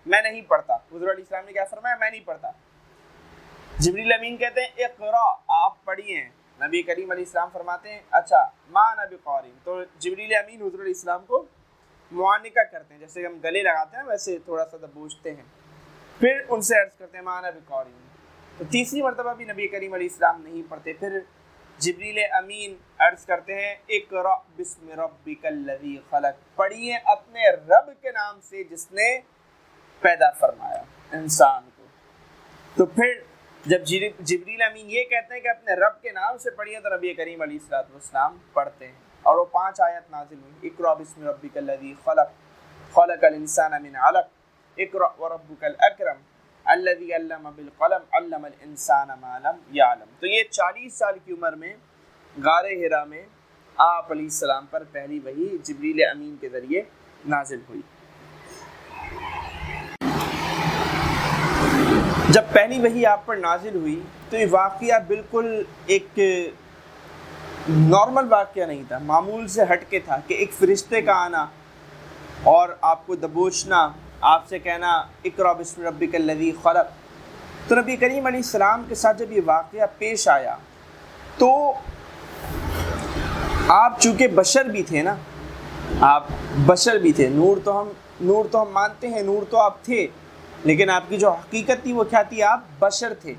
میں نہیں پڑھتا۔ حضور علیہ السلام نے کیا فرمایا؟ میں نہیں پڑھتا۔ جبریل امین کہتے ہیں اقرا، آپ پڑھیے۔ نبی کریم علیہ السلام فرماتے ہیں اچھا ما انا بقارئ، تو جبریل امین حضور علیہ السلام کو معانقہ کرتے ہیں، جیسے ہم گلے لگاتے ہیں ویسے تھوڑا سا دبوچتے ہیں، پھر ان سے عرض کرتے ہیں ما انا بقارئ۔ تو تیسری مرتبہ بھی نبی کریم علیہ السلام نہیں پڑھتے، پھر جبریل امین عرض کرتے ہیں اقرأ بسم ربک الذی خلق، پڑھیے اپنے رب کے نام سے جس نے پیدا فرمایا انسان کو۔ تو پھر جب جبریل امین یہ کہتے ہیں کہ اپنے رب کے نام سے پڑھیے تو نبی کریم علیہ السلام پڑھتے ہیں، اور وہ 5 آیت نازل ہوئی، اقرأ بسم ربک الذی خلق خلق الانسان من علق اقرأ وربک الاکرم الذی علم بالقلم علم الانسان ما لم یعلم۔ تو یہ 40 سال کی عمر میں غار حرا میں آپ علیہ السلام پر پہلی وحی جبریل امین کے ذریعے نازل ہوئی۔ جب پہلی وحی آپ پر نازل ہوئی تو یہ واقعہ بالکل ایک نارمل واقعہ نہیں تھا، معمول سے ہٹ کے تھا کہ ایک فرشتے کا آنا اور آپ کو دبوچنا، آپ سے کہنا اقرأ بسم ربک الذی خلق۔ تو نبی کریم علیہ السلام کے ساتھ جب یہ واقعہ پیش آیا تو آپ چونکہ بشر بھی تھے نا، آپ بشر بھی تھے، نور تو ہم مانتے ہیں، نور تو آپ تھے، لیکن آپ کی جو حقیقت تھی وہ کیا تھی؟ آپ بشر تھے۔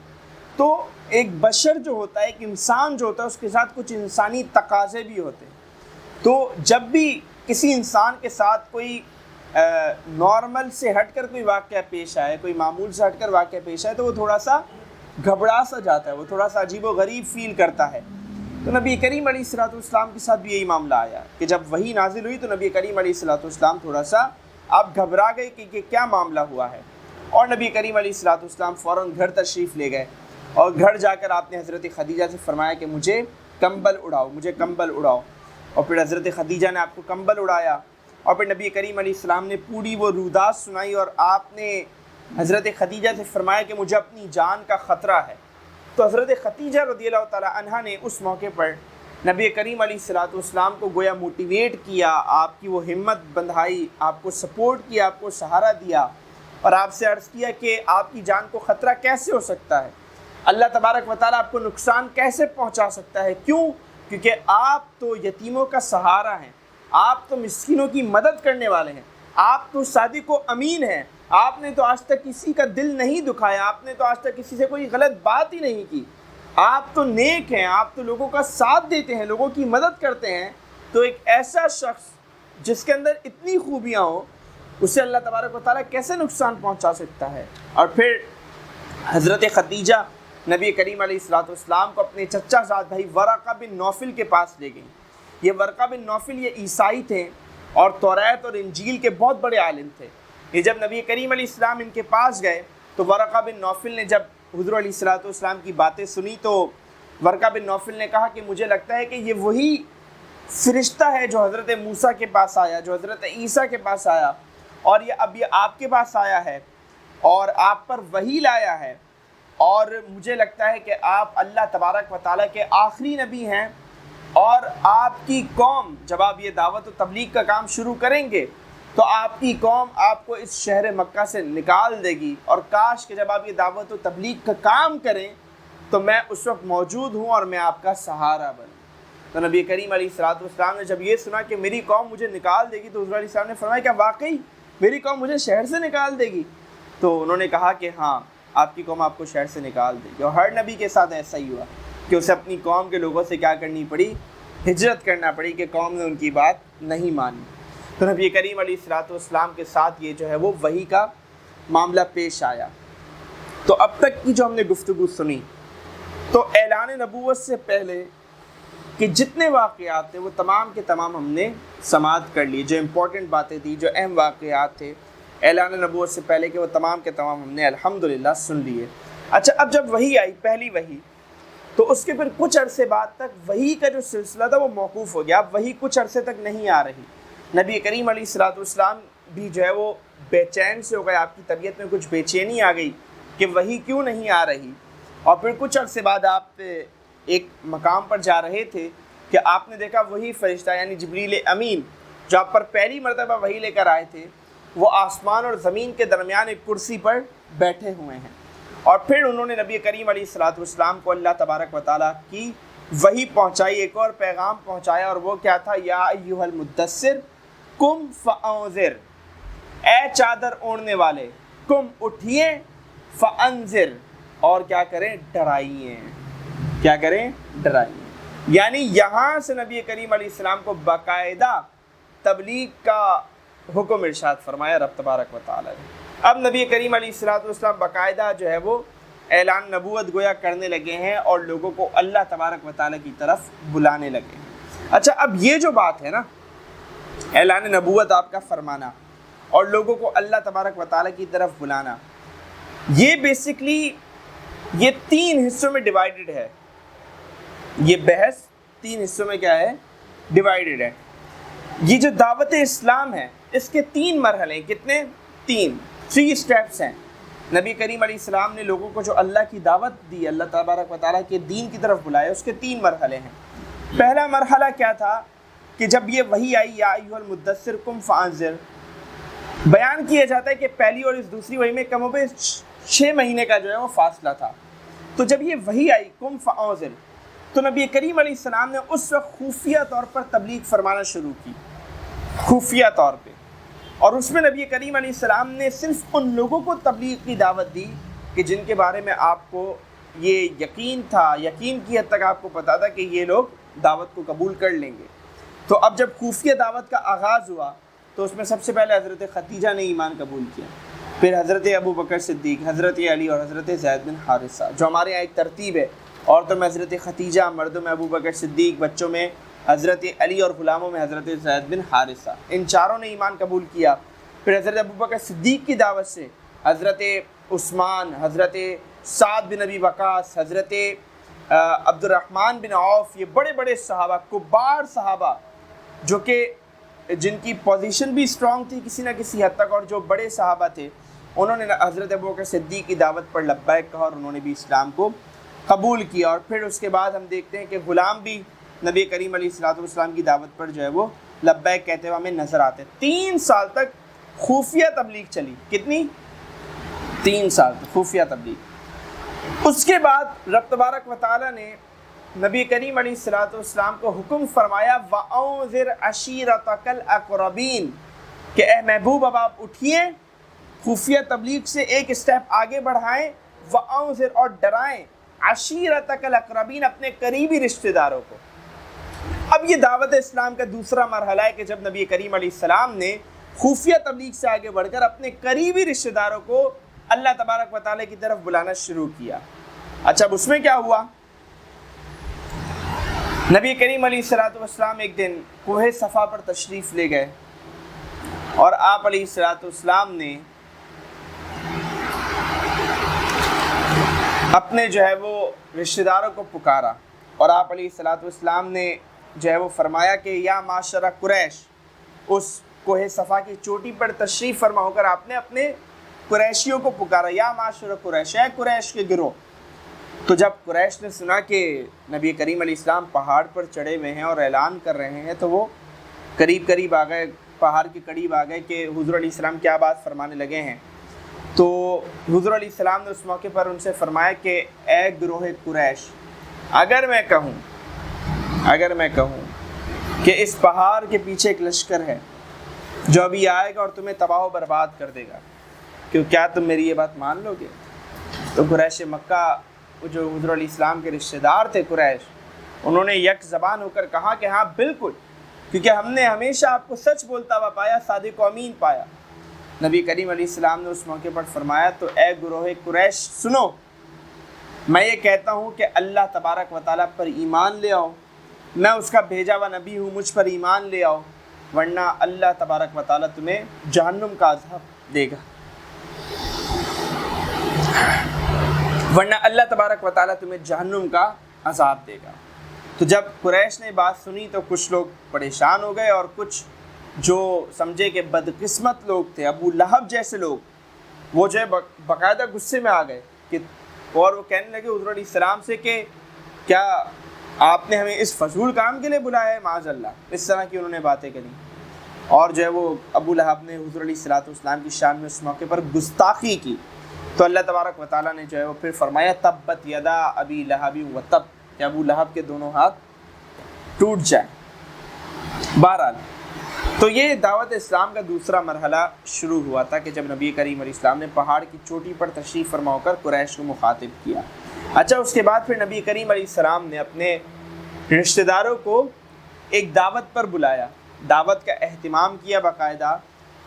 تو ایک بشر جو ہوتا ہے، ایک انسان جو ہوتا ہے، اس کے ساتھ کچھ انسانی تقاضے بھی ہوتے ہیں۔ تو جب بھی کسی انسان کے ساتھ کوئی نارمل سے ہٹ کر کوئی واقعہ پیش آئے، کوئی معمول سے ہٹ کر واقعہ پیش آئے، تو وہ تھوڑا سا گھبرا سا جاتا ہے، وہ تھوڑا سا عجیب و غریب فیل کرتا ہے۔ تو نبی کریم علیہ السلام کے ساتھ بھی یہی معاملہ آیا کہ جب وحی نازل ہوئی تو نبی کریم علیہ السلام تھوڑا سا آپ گھبرا گئے کہ کیا معاملہ ہوا ہے، اور نبی کریم علیہ السلام فوراً گھر تشریف لے گئے، اور گھر جا کر آپ نے حضرت خدیجہ سے فرمایا کہ مجھے کمبل اڑاؤ، اور پھر حضرت خدیجہ نے آپ کو کمبل اڑایا، اور پھر نبی کریم علیہ السلام نے پوری وہ رودات سنائی، اور آپ نے حضرت خدیجہ سے فرمایا کہ مجھے اپنی جان کا خطرہ ہے۔ تو حضرت خدیجہ رضی اللہ تعالیٰ عنہا نے اس موقع پر نبی کریم علیہ السلام کو گویا موٹیویٹ کیا، آپ کی وہ ہمت بندھائی، آپ کو سپورٹ کیا، آپ کو سہارا دیا، اور آپ سے عرض کیا کہ آپ کی جان کو خطرہ کیسے ہو سکتا ہے، اللہ تبارک و تعالیٰ آپ کو نقصان کیسے پہنچا سکتا ہے، کیونکہ آپ تو یتیموں کا سہارا ہیں، آپ تو مسکینوں کی مدد کرنے والے ہیں، آپ تو صادق و امین ہیں، آپ نے تو آج تک کسی کا دل نہیں دکھایا، آپ نے تو آج تک کسی سے کوئی غلط بات ہی نہیں کی، آپ تو نیک ہیں، آپ تو لوگوں کا ساتھ دیتے ہیں، لوگوں کی مدد کرتے ہیں۔ تو ایک ایسا شخص جس کے اندر اتنی خوبیاں ہوں، اسے اللہ تبارک و تعالیٰ کیسے نقصان پہنچا سکتا ہے؟ اور پھر حضرت خدیجہ نبی کریم علیہ السلام کو اپنے چچا زاد بھائی ورقہ بن نوفل کے پاس لے گئیں۔ یہ ورقہ بن نوفل یہ عیسائی تھے اور توریت اور انجیل کے بہت بڑے عالم تھے۔ یہ جب نبی کریم علیہ السلام ان کے پاس گئے تو ورقہ بن نوفل نے جب حضور علیہ السلام کی باتیں سنی تو ورقہ بن نوفل نے کہا کہ مجھے لگتا ہے کہ یہ وہی فرشتہ ہے جو حضرت موسیٰ کے پاس آیا، جو حضرت عیسیٰ کے پاس آیا، اور اب یہ آپ کے پاس آیا ہے اور آپ پر وحی لایا ہے، اور مجھے لگتا ہے کہ آپ اللہ تبارک و تعالیٰ کے آخری نبی ہیں، اور آپ کی قوم جب آپ یہ دعوت و تبلیغ کا کام شروع کریں گے تو آپ کی قوم آپ کو اس شہر مکہ سے نکال دے گی، اور کاش کہ جب آپ یہ دعوت و تبلیغ کا کام کریں تو میں اس وقت موجود ہوں اور میں آپ کا سہارا بنوں۔ تو نبی کریم علیہ السلام نے جب یہ سنا کہ میری قوم مجھے نکال دے گی تو حضور علیہ السلام نے فرمایا کہ واقعی میری قوم مجھے شہر سے نکال دے گی؟ تو انہوں نے کہا کہ ہاں، آپ کی قوم آپ کو شہر سے نکال دے گی۔ اور ہر نبی کے ساتھ ایسا ہی ہوا کہ اسے اپنی قوم کے لوگوں سے کیا کرنی پڑی؟ ہجرت کرنا پڑی، کہ قوم نے ان کی بات نہیں مانی۔ تو نبی کریم علیہ السلام کے ساتھ یہ جو ہے وہ وحی کا معاملہ پیش آیا۔ تو اب تک کی جو ہم نے گفتگو سنی، تو اعلان نبوت سے پہلے کہ جتنے واقعات تھے وہ تمام کے تمام ہم نے سماعت کر لی، جو امپورٹنٹ باتیں تھیں، جو اہم واقعات تھے اعلان نبوت سے پہلے کہ وہ تمام کے تمام ہم نے الحمدللہ سن لیے۔ اچھا، اب جب وحی آئی، پہلی وحی، تو اس کے پھر کچھ عرصے بعد تک وحی کا جو سلسلہ تھا وہ موقوف ہو گیا۔ اب وحی کچھ عرصے تک نہیں آ رہی۔ نبی کریم علیہ السلام بھی جو ہے وہ بے چین سے ہو گئے، آپ کی طبیعت میں کچھ بے چینی آ گئی کہ وحی کیوں نہیں آ رہی۔ اور پھر کچھ عرصے بعد آپ ایک مقام پر جا رہے تھے کہ آپ نے دیکھا وہی فرشتہ یعنی جبریل امین جو آپ پر پہلی مرتبہ وحی لے کر آئے تھے وہ آسمان اور زمین کے درمیان ایک کرسی پر بیٹھے ہوئے ہیں. اور پھر انہوں نے نبی کریم علیہ الصلوۃ والسلام کو اللہ تبارک و تعالیٰ کی وحی پہنچائی, ایک اور پیغام پہنچایا, اور وہ کیا تھا؟ یا ایھا المدثر قم فانذر, اے چادر اوڑھنے والے, قم اٹھیے, فانذر اور کیا کریں؟ ڈرائیے. کیا کریں؟ ڈرائیے. یعنی یہاں سے نبی کریم علیہ السلام کو باقاعدہ تبلیغ کا حکم ارشاد فرمایا رب تبارک و تعالیٰ نے. اب نبی کریم علیہ الصلوۃ والسلام باقاعدہ جو ہے وہ اعلان نبوت گویا کرنے لگے ہیں اور لوگوں کو اللہ تبارک و تعالیٰ کی طرف بلانے لگے ہیں. اچھا, اب یہ جو بات ہے نا, اعلان نبوت آپ کا فرمانا اور لوگوں کو اللہ تبارک و تعالیٰ کی طرف بلانا, یہ بیسکلی یہ 3 حصوں میں ڈیوائیڈڈ ہے. یہ بحث 3 حصوں میں کیا ہے؟ ڈیوائیڈڈ ہے. یہ جو دعوت اسلام ہے اس کے 3 مرحلے ہیں. کتنے؟ 3 سٹیپس ہیں. نبی کریم علیہ السلام نے لوگوں کو جو اللہ کی دعوت دی, اللہ تبارک و تعالیٰ کے دین کی طرف بلایا, اس کے 3 مرحلے ہیں. پہلا مرحلہ کیا تھا کہ جب یہ وحی آئی یا ایھا المدثر قم فانذر, بیان کیا جاتا ہے کہ پہلی اور اس دوسری وحی میں کم و بیش 6 مہینے کا جو ہے وہ فاصلہ تھا. تو جب یہ وحی آئی قم فانذر تو نبی کریم علیہ السلام نے اس وقت خفیہ طور پر تبلیغ فرمانا شروع کی, خفیہ طور پہ. اور اس میں نبی کریم علیہ السلام نے صرف ان لوگوں کو تبلیغ کی دعوت دی کہ جن کے بارے میں آپ کو یہ یقین تھا, یقین کی حد تک آپ کو پتا تھا کہ یہ لوگ دعوت کو قبول کر لیں گے. تو اب جب خفیہ دعوت کا آغاز ہوا تو اس میں سب سے پہلے حضرت خدیجہ نے ایمان قبول کیا, پھر حضرت ابو بکر صدیق, حضرت علی اور حضرت زید بن حارثہ. جو ہمارے یہاں ایک ترتیب ہے, عورتوں میں حضرت خدیجہ, مردوں میں ابو بکر صدیق, بچوں میں حضرت علی اور غلاموں میں حضرت زید بن حارثہ. ان چاروں نے ایمان قبول کیا. پھر حضرت ابو بکر صدیق کی دعوت سے حضرت عثمان, حضرت سعد بن ابی وقاص, حضرت عبد الرحمن بن عوف, یہ بڑے بڑے صحابہ, کبار صحابہ جو کہ جن کی پوزیشن بھی اسٹرانگ تھی کسی نہ کسی حد تک, اور جو بڑے صحابہ تھے, انہوں نے حضرت ابو بکر صدیق کی دعوت پر لبیک کہا اور انہوں نے بھی اسلام کو قبول کیا. اور پھر اس کے بعد ہم دیکھتے ہیں کہ غلام بھی نبی کریم علیہ الصلوۃ والسلام کی دعوت پر جو ہے وہ لبیک کہتے ہوئے ہمیں نظر آتے. 3 سال تک خفیہ تبلیغ چلی. کتنی؟ 3 سال تک خفیہ تبلیغ. اس کے بعد رب تبارک و تعالیٰ نے نبی کریم علیہ الصلوۃ والسلام کو حکم فرمایا وَأَنذِرْ عَشِيرَتَكَ الْأَقْرَبِينَ, کہ اے محبوب اب آپ اٹھیے, خفیہ تبلیغ سے ایک اسٹیپ آگے بڑھائیں, وَأَنذِرْ اور ڈرائیں, عشیرتک الاقربین اپنے قریبی رشتہ داروں کو. اب یہ دعوت اسلام کا دوسرا مرحلہ ہے کہ جب نبی کریم علیہ السلام نے خفیہ تبلیغ سے آگے بڑھ کر اپنے قریبی رشتہ داروں کو اللہ تبارک و تعالیٰ کی طرف بلانا شروع کیا. اچھا, اب اس میں کیا ہوا؟ نبی کریم علیہ الصلوۃ والسلام ایک دن کوہ صفا پر تشریف لے گئے اور آپ علیہ الصلوۃ والسلام نے اپنے جو ہے وہ رشتہ داروں کو پکارا, اور آپ علیہ الصلوۃ والسلام نے جو ہے وہ فرمایا کہ یا معاشر قریش, اس کوہ صفا کی چوٹی پر تشریف فرما ہو کر آپ نے اپنے قریشیوں کو پکارا, یا معاشر قریش, اے قریش کے گروہ. تو جب قریش نے سنا کہ نبی کریم علیہ السلام پہاڑ پر چڑھے ہوئے ہیں اور اعلان کر رہے ہیں تو وہ قریب آ گئے, پہاڑ کے قریب آ گئے کہ حضور علیہ السلام کیا بات فرمانے لگے ہیں. تو حضور علیہ السلام نے اس موقع پر ان سے فرمایا کہ اے گروہ قریش, اگر میں کہوں کہ اس پہاڑ کے پیچھے ایک لشکر ہے جو ابھی آئے گا اور تمہیں تباہ و برباد کر دے گا, کیا تم میری یہ بات مان لو گے؟ تو قریش مکہ جو حضور علیہ السلام کے رشتہ دار تھے قریش, انہوں نے یک زبان ہو کر کہا کہ ہاں بالکل, کیونکہ ہم نے ہمیشہ آپ کو سچ بولتا ہوا پایا, صادق و امین پایا. نبی کریم علیہ السلام نے اس موقع پر فرمایا تو اے گروہ قریش سنو, میں یہ کہتا ہوں کہ اللہ تبارک و تعالیٰ پر ایمان لے آؤ, میں اس کا بھیجا ہوا نبی ہوں, مجھ پر ایمان لے آؤ, ورنہ اللہ تبارک و تعالیٰ تمہیں جہنم کا عذاب دے گا. تو جب قریش نے بات سنی تو کچھ لوگ پریشان ہو گئے اور کچھ جو سمجھے کہ بدقسمت لوگ تھے, ابو لہب جیسے لوگ, وہ جو ہے باقاعدہ غصے میں آ گئے کہ, اور وہ کہنے لگے حضور علیہ السلام سے کہ کیا آپ نے ہمیں اس فضول کام کے لیے بلایا ہے، معاذ اللہ، اس طرح کی انہوں نے باتیں کری۔ اور جو ہے وہ ابو لہب نے حضور علیہ الصلوۃ والسلام کی شان میں اس موقع پر گستاخی کی، تو اللہ تبارک و تعالیٰ نے جو ہے وہ پھر فرمایا تبت یدا ابی لہب و تب، کہ ابو لہب کے دونوں ہاتھ ٹوٹ جائیں۔ بہرحال تو یہ دعوت اسلام کا دوسرا مرحلہ شروع ہوا تھا کہ جب نبی کریم علیہ السلام نے پہاڑ کی چوٹی پر تشریف فرما کر قریش کو مخاطب کیا۔ اچھا، اس کے بعد پھر نبی کریم علیہ السلام نے اپنے رشتہ داروں کو ایک دعوت پر بلایا، دعوت کا اہتمام کیا باقاعدہ،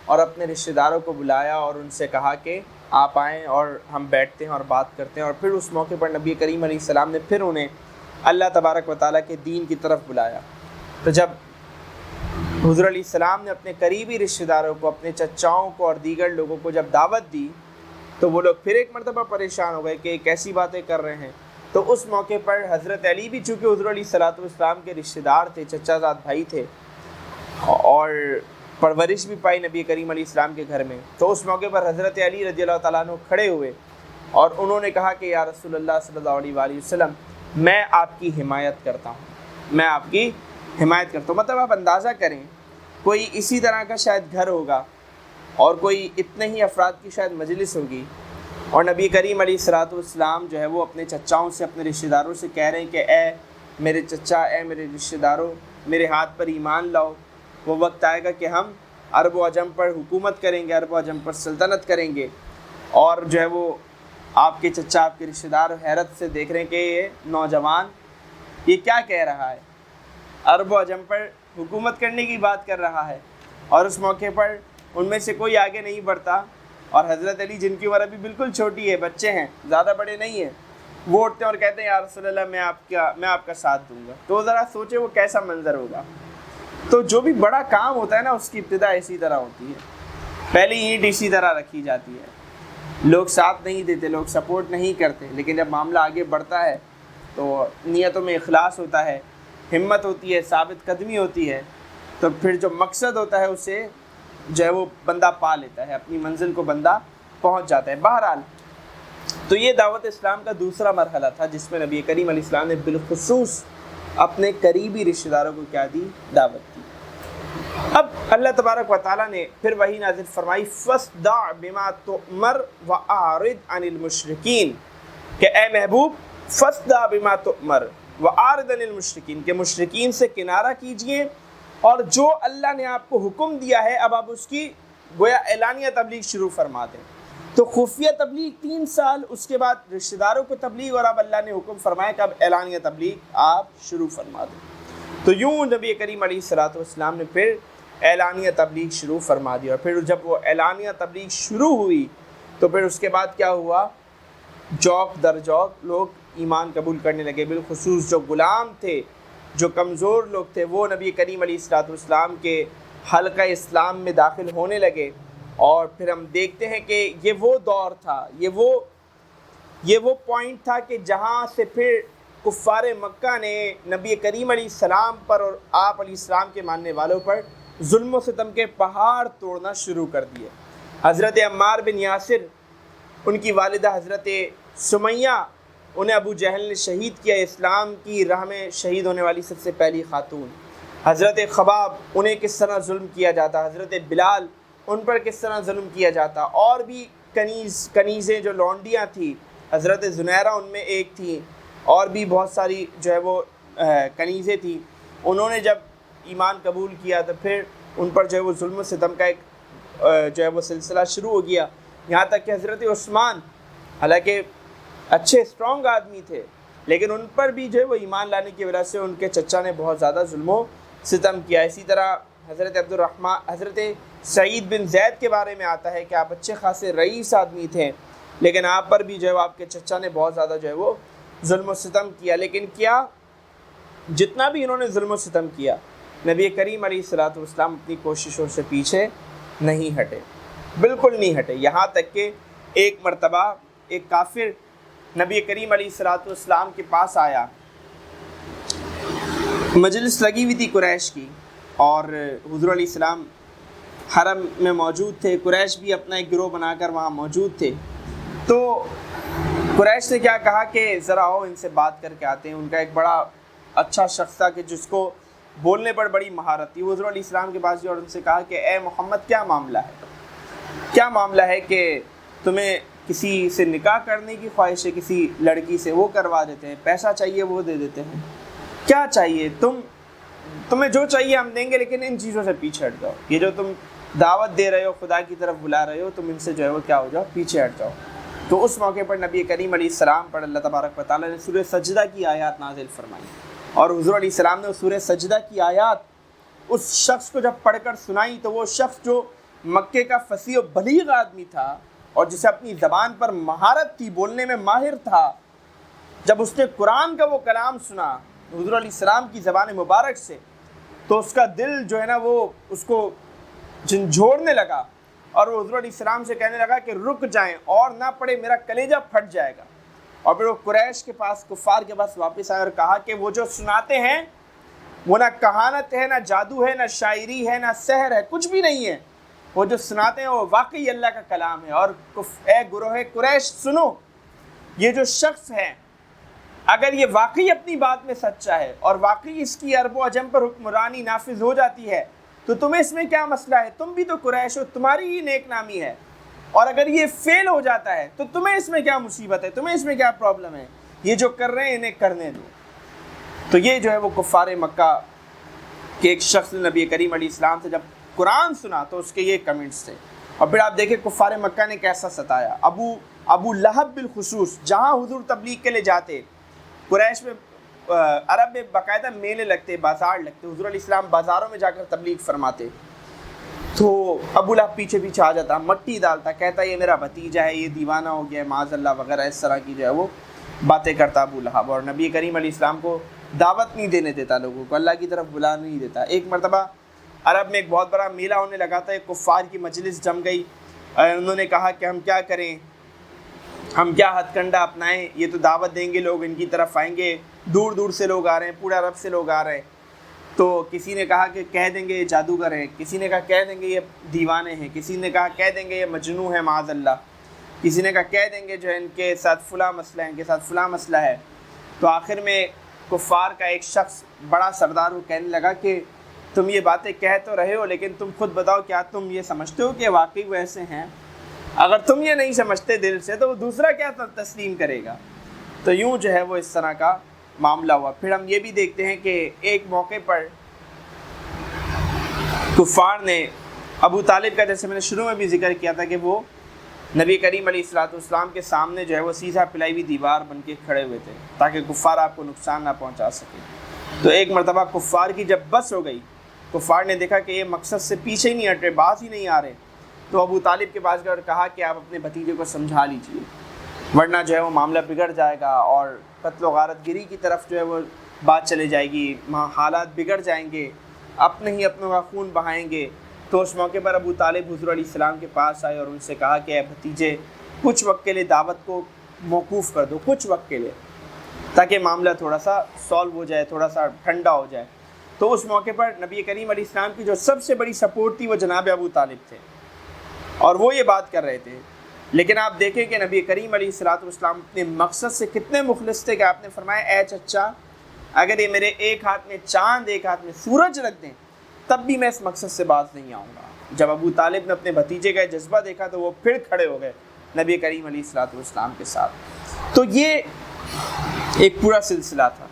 اور اپنے رشتہ داروں کو بلایا اور ان سے کہا کہ آپ آئیں اور ہم بیٹھتے ہیں اور بات کرتے ہیں۔ اور پھر اس موقع پر نبی کریم علیہ السلام نے پھر انہیں اللہ تبارک و تعالیٰ کے دین کی طرف بلایا۔ تو جب حضور علیہ السلام نے اپنے قریبی رشتہ داروں کو، اپنے چچاؤں کو اور دیگر لوگوں کو جب دعوت دی، تو وہ لوگ پھر ایک مرتبہ پریشان ہو گئے کہ کیسی باتیں کر رہے ہیں۔ تو اس موقع پر حضرت علی بھی چونکہ حضور علیہ الصلوۃ والسلام کے رشتہ دار تھے، چچا زاد بھائی تھے، اور پرورش بھی پائی نبی کریم علیہ السلام کے گھر میں، تو اس موقع پر حضرت علی رضی اللہ تعالیٰ عنہ کھڑے ہوئے اور انہوں نے کہا کہ یا رسول اللہ صلی اللہ علیہ وآلہ وسلم، میں آپ کی حمایت کرتا ہوں، میں آپ کی حمایت کرتا ہوں۔ مطلب آپ اندازہ کریں، کوئی اسی طرح کا شاید گھر ہوگا اور کوئی اتنے ہی افراد کی شاید مجلس ہوگی، اور نبی کریم علیہ الصلوۃ والسلام جو ہے وہ اپنے چچاؤں سے، اپنے رشتہ داروں سے کہہ رہے ہیں کہ اے میرے چچا، اے میرے رشتہ داروں، میرے ہاتھ پر ایمان لاؤ، وہ وقت آئے گا کہ ہم عرب و عجم پر حکومت کریں گے، عرب و عجم پر سلطنت کریں گے۔ اور جو ہے وہ آپ کے چچا، آپ کے رشتہ دار حیرت سے دیکھ رہے ہیں کہ یہ نوجوان یہ کیا کہہ رہا ہے، عرب و عجم پر حکومت کرنے کی بات کر رہا ہے۔ اور اس موقع پر ان میں سے کوئی آگے نہیں بڑھتا، اور حضرت علی جن کی عمر ابھی بالکل چھوٹی ہے، بچے ہیں، زیادہ بڑے نہیں ہیں، وہ اٹھتے ہیں اور کہتے ہیں یا رسول اللہ میں آپ کا ساتھ دوں گا۔ تو ذرا سوچے وہ کیسا منظر ہوگا۔ تو جو بھی بڑا کام ہوتا ہے نا، اس کی ابتدا اسی طرح ہوتی ہے، پہلی اینٹ اسی طرح رکھی جاتی ہے، لوگ ساتھ نہیں دیتے، لوگ سپورٹ نہیں کرتے، لیکن جب معاملہ آگے بڑھتا ہے تو نیتوں میں اخلاص ہوتا ہے، ہمت ہوتی ہے، ثابت قدمی ہوتی ہے، تو پھر جو مقصد ہوتا ہے اسے جو ہے وہ بندہ پا لیتا ہے، اپنی منزل کو بندہ پہنچ جاتا ہے۔ بہرحال تو یہ دعوت اسلام کا دوسرا مرحلہ تھا جس میں نبی کریم علیہ السلام نے بالخصوص اپنے قریبی رشتہ داروں کو کیا دی؟ دعوت دی۔ اب اللہ تبارک و تعالیٰ نے پھر وحی نازل فرمائی فَاصْدَعْ بِمَا تُؤْمَرْ وَأَعْرِضْ عَنِ الْمُشْرِكِينَ، کہ اے محبوب فَاصْدَعْ بِمَا تُؤْمَرْ وَأَعْرِضْ عَنِ الْمُشْرِكِينَ، کہ مشرکین سے کنارہ کیجئے، اور جو اللہ نے آپ کو حکم دیا ہے اب آپ اس کی گویا اعلانیہ تبلیغ شروع فرما دیں۔ تو خفیہ تبلیغ 3 سال، اس کے بعد رشتہ داروں کو تبلیغ، اور اب اللہ نے حکم فرمایا کہ اب اعلانیہ تبلیغ آپ شروع فرما دیں۔ تو یوں نبی کریم علیہ الصلوۃ والسلام نے پھر اعلانیہ تبلیغ شروع فرما دی، اور پھر جب وہ اعلانیہ تبلیغ شروع ہوئی تو پھر اس کے بعد کیا ہوا؟ جوق در جوق لوگ ایمان قبول کرنے لگے، بالخصوص جو غلام تھے، جو کمزور لوگ تھے، وہ نبی کریم علیہ الصلوۃ والسلام کے حلقہ اسلام میں داخل ہونے لگے۔ اور پھر ہم دیکھتے ہیں کہ یہ وہ دور تھا، یہ وہ پوائنٹ تھا کہ جہاں سے پھر کفار مکہ نے نبی کریم علیہ السلام پر اور آپ علیہ السلام کے ماننے والوں پر ظلم و ستم کے پہاڑ توڑنا شروع کر دیے۔ حضرت عمار بن یاسر، ان کی والدہ حضرت سمیہ، انہیں ابو جہل نے شہید کیا، اسلام کی راہ میں شہید ہونے والی سب سے پہلی خاتون۔ حضرت خباب، انہیں کس طرح ظلم کیا جاتا، حضرت بلال، ان پر کس طرح ظلم کیا جاتا، اور بھی کنیزیں جو لونڈیاں تھیں، حضرت زنیرہ ان میں ایک تھی، اور بھی بہت ساری جو ہے وہ کنیزیں تھیں، انہوں نے جب ایمان قبول کیا تو پھر ان پر جو ہے وہ ظلم و ستم کا ایک جو ہے وہ سلسلہ شروع ہو گیا، یہاں تک کہ حضرت عثمان، حالانکہ اچھے اسٹرانگ آدمی تھے، لیکن ان پر بھی جو ہے وہ ایمان لانے کی وجہ سے ان کے چچا نے بہت زیادہ ظلم و ستم کیا۔ اسی طرح حضرت سعید بن زید کے بارے میں آتا ہے کہ آپ اچھے خاصے رئیس آدمی تھے، لیکن آپ پر بھی جو ہے آپ کے چچا نے بہت زیادہ جو ہے وہ ظلم و ستم کیا۔ لیکن کیا جتنا بھی انہوں نے ظلم و ستم کیا، نبی کریم علیہ الصلوۃ والسلام اپنی کوششوں سے پیچھے نہیں ہٹے، بالکل نہیں ہٹے، یہاں تک کہ ایک مرتبہ ایک کافر نبی کریم علیہ الصلوۃ والسلام کے پاس آیا، مجلس لگی ہوئی تھی قریش کی، اور حضور علیہ السلام حرم میں موجود تھے، قریش بھی اپنا ایک گروہ بنا کر وہاں موجود تھے۔ تو قریش نے کیا کہا کہ ذرا آؤ ان سے بات کر کے آتے ہیں، ان کا ایک بڑا اچھا شخص تھا کہ جس کو بولنے پر بڑی مہارت تھی. وہ حضور علیہ السلام کے پاس گیا اور ان سے کہا کہ اے محمد کیا معاملہ ہے کہ تمہیں کسی سے نکاح کرنے کی خواہش ہے, کسی لڑکی سے, وہ کروا دیتے ہیں, پیسہ چاہیے وہ دے دیتے ہیں, کیا چاہیے تمہیں جو چاہیے ہم دیں گے, لیکن ان چیزوں سے پیچھے ہٹ جاؤ. یہ جو تم دعوت دے رہے ہو, خدا کی طرف بلا رہے ہو, تم ان سے جو ہے وہ کیا ہو جاؤ, پیچھے ہٹ جاؤ. تو اس موقع پر نبی کریم علیہ السلام پر اللہ تبارک و تعالیٰ نے سورہ سجدہ کی آیات نازل فرمائی, اور حضور علیہ السلام نے سورہ سجدہ کی آیات اس شخص کو جب پڑھ کر سنائی تو وہ شخص جو مکے کا فصیح و بلیغ آدمی تھا اور جسے اپنی زبان پر مہارت تھی, بولنے میں ماہر تھا, جب اس نے قرآن کا وہ کلام سنا حضور علیہ السلام کی زبان مبارک سے, تو اس کا دل جو ہے نا وہ اس کو جھنجھوڑنے لگا, اور وہ حضور علیہ السلام سے کہنے لگا کہ رک جائیں اور نہ پڑے, میرا کلیجہ پھٹ جائے گا. اور پھر وہ قریش کے پاس, کفار کے پاس واپس آئے اور کہا کہ وہ جو سناتے ہیں وہ نہ کہانت ہے, نہ جادو ہے, نہ شاعری ہے, نہ سحر ہے, کچھ بھی نہیں ہے. وہ جو سناتے ہیں وہ واقعی اللہ کا کلام ہے. اور اے گروہ قریش سنو, یہ جو شخص ہے اگر یہ واقعی اپنی بات میں سچا ہے اور واقعی اس کی عرب و عجم پر حکمرانی نافذ ہو جاتی ہے تو تمہیں اس میں کیا مسئلہ ہے, تم بھی تو قریش ہو, تمہاری ہی نیک نامی ہے. اور اگر یہ فیل ہو جاتا ہے تو تمہیں اس میں کیا مصیبت ہے, تمہیں اس میں کیا پرابلم ہے, یہ جو کر رہے ہیں انہیں کرنے دو. تو یہ جو ہے وہ کفار مکہ کے ایک شخص نے نبی کریم علیہ السلام سے جب قرآن سنا تو اس کے یہ کمنٹس تھے. اور پھر آپ دیکھیں کفار مکہ نے کیسا ستایا. ابو لہب بالخصوص, جہاں حضور تبلیغ کے لیے جاتے, قریش میں عرب میں باقاعدہ میلے لگتے, بازار لگتے, حضور علیہ السلام بازاروں میں جا کر تبلیغ فرماتے, تو ابو لہب پیچھے پیچھے آ جاتا, مٹی ڈالتا, کہتا یہ میرا بھتیجا ہے, یہ دیوانہ ہو گیا ہے, معاذ اللہ وغیرہ اس طرح کی جو ہے وہ باتیں کرتا ابو لہب. اور نبی کریم علیہ السلام کو دعوت نہیں دینے دیتا, لوگوں کو اللہ کی طرف بلا نہیں دیتا. ایک مرتبہ عرب میں ایک بہت بڑا میلہ ہونے لگا تھا, ایک کفار کی مجلس جم گئی, انہوں نے کہا کہ ہم کیا کریں, ہم کیا ہتھ کنڈا اپنائیں, یہ تو دعوت دیں گے لوگ ان کی طرف آئیں گے, دور دور سے لوگ آ رہے ہیں, پورے عرب سے لوگ آ رہے ہیں. تو کسی نے کہا کہ کہہ دیں گے یہ جادوگر ہیں, کسی نے کہا کہہ دیں گے یہ دیوانے ہیں, کسی نے کہا کہہ دیں گے یہ مجنون ہے معاذ اللہ, کسی نے کہا کہہ دیں گے جو ہے ان کے ساتھ فلاں مسئلہ ہے, ان کے ساتھ فلاں مسئلہ ہے. تو آخر میں کفار کا ایک شخص بڑا سردار وہ کہنے لگا کہ تم یہ باتیں کہہ تو رہے ہو, لیکن تم خود بتاؤ کیا تم یہ سمجھتے ہو کہ واقعی وہ ایسے ہیں؟ اگر تم یہ نہیں سمجھتے دل سے تو وہ دوسرا کیا تسلیم کرے گا؟ تو یوں جو ہے وہ اس طرح کا معاملہ ہوا. پھر ہم یہ بھی دیکھتے ہیں کہ ایک موقع پر کفار نے ابو طالب کا, جیسے میں نے شروع میں بھی ذکر کیا تھا کہ وہ نبی کریم علیہ السلام کے سامنے جو ہے وہ سیدھا پلائی ہوئی دیوار بن کے کھڑے ہوئے تھے تاکہ کفار آپ کو نقصان نہ پہنچا سکے. تو ایک مرتبہ کفار کی جب بس ہو گئی, کفار نے دیکھا کہ یہ مقصد سے پیچھے ہی نہیں ہٹ رہے, باز ہی نہیں آ رہے, تو ابو طالب کے پاس گئے اور کہا کہ آپ اپنے بھتیجے کو سمجھا لیجیے, ورنہ جو ہے وہ معاملہ بگڑ جائے گا اور قتل و غارت گری کی طرف جو ہے وہ بات چلے جائے گی, حالات بگڑ جائیں گے, اپنے ہی اپنوں کا خون بہائیں گے. تو اس موقع پر ابو طالب حضور علیہ السلام کے پاس آئے اور ان سے کہا کہ اے بھتیجے کچھ وقت کے لیے دعوت کو موقوف کر دو, کچھ وقت کے لیے, تاکہ معاملہ تھوڑا سا سالو ہو جائے, تھوڑا سا ٹھنڈا ہو جائے. تو اس موقع پر نبی کریم علیہ السلام کی جو سب سے بڑی سپورٹ تھی وہ جناب ابو طالب تھے, اور وہ یہ بات کر رہے تھے. لیکن آپ دیکھیں کہ نبی کریم علیہ السلام اپنے مقصد سے کتنے مخلص تھے کہ آپ نے فرمایا اے چچا اگر یہ میرے ایک ہاتھ میں چاند ایک ہاتھ میں سورج رکھ دیں تب بھی میں اس مقصد سے باز نہیں آؤں گا. جب ابو طالب نے اپنے بھتیجے کا جذبہ دیکھا تو وہ پھر کھڑے ہو گئے نبی کریم علیہ السلام کے ساتھ. تو یہ ایک پورا سلسلہ تھا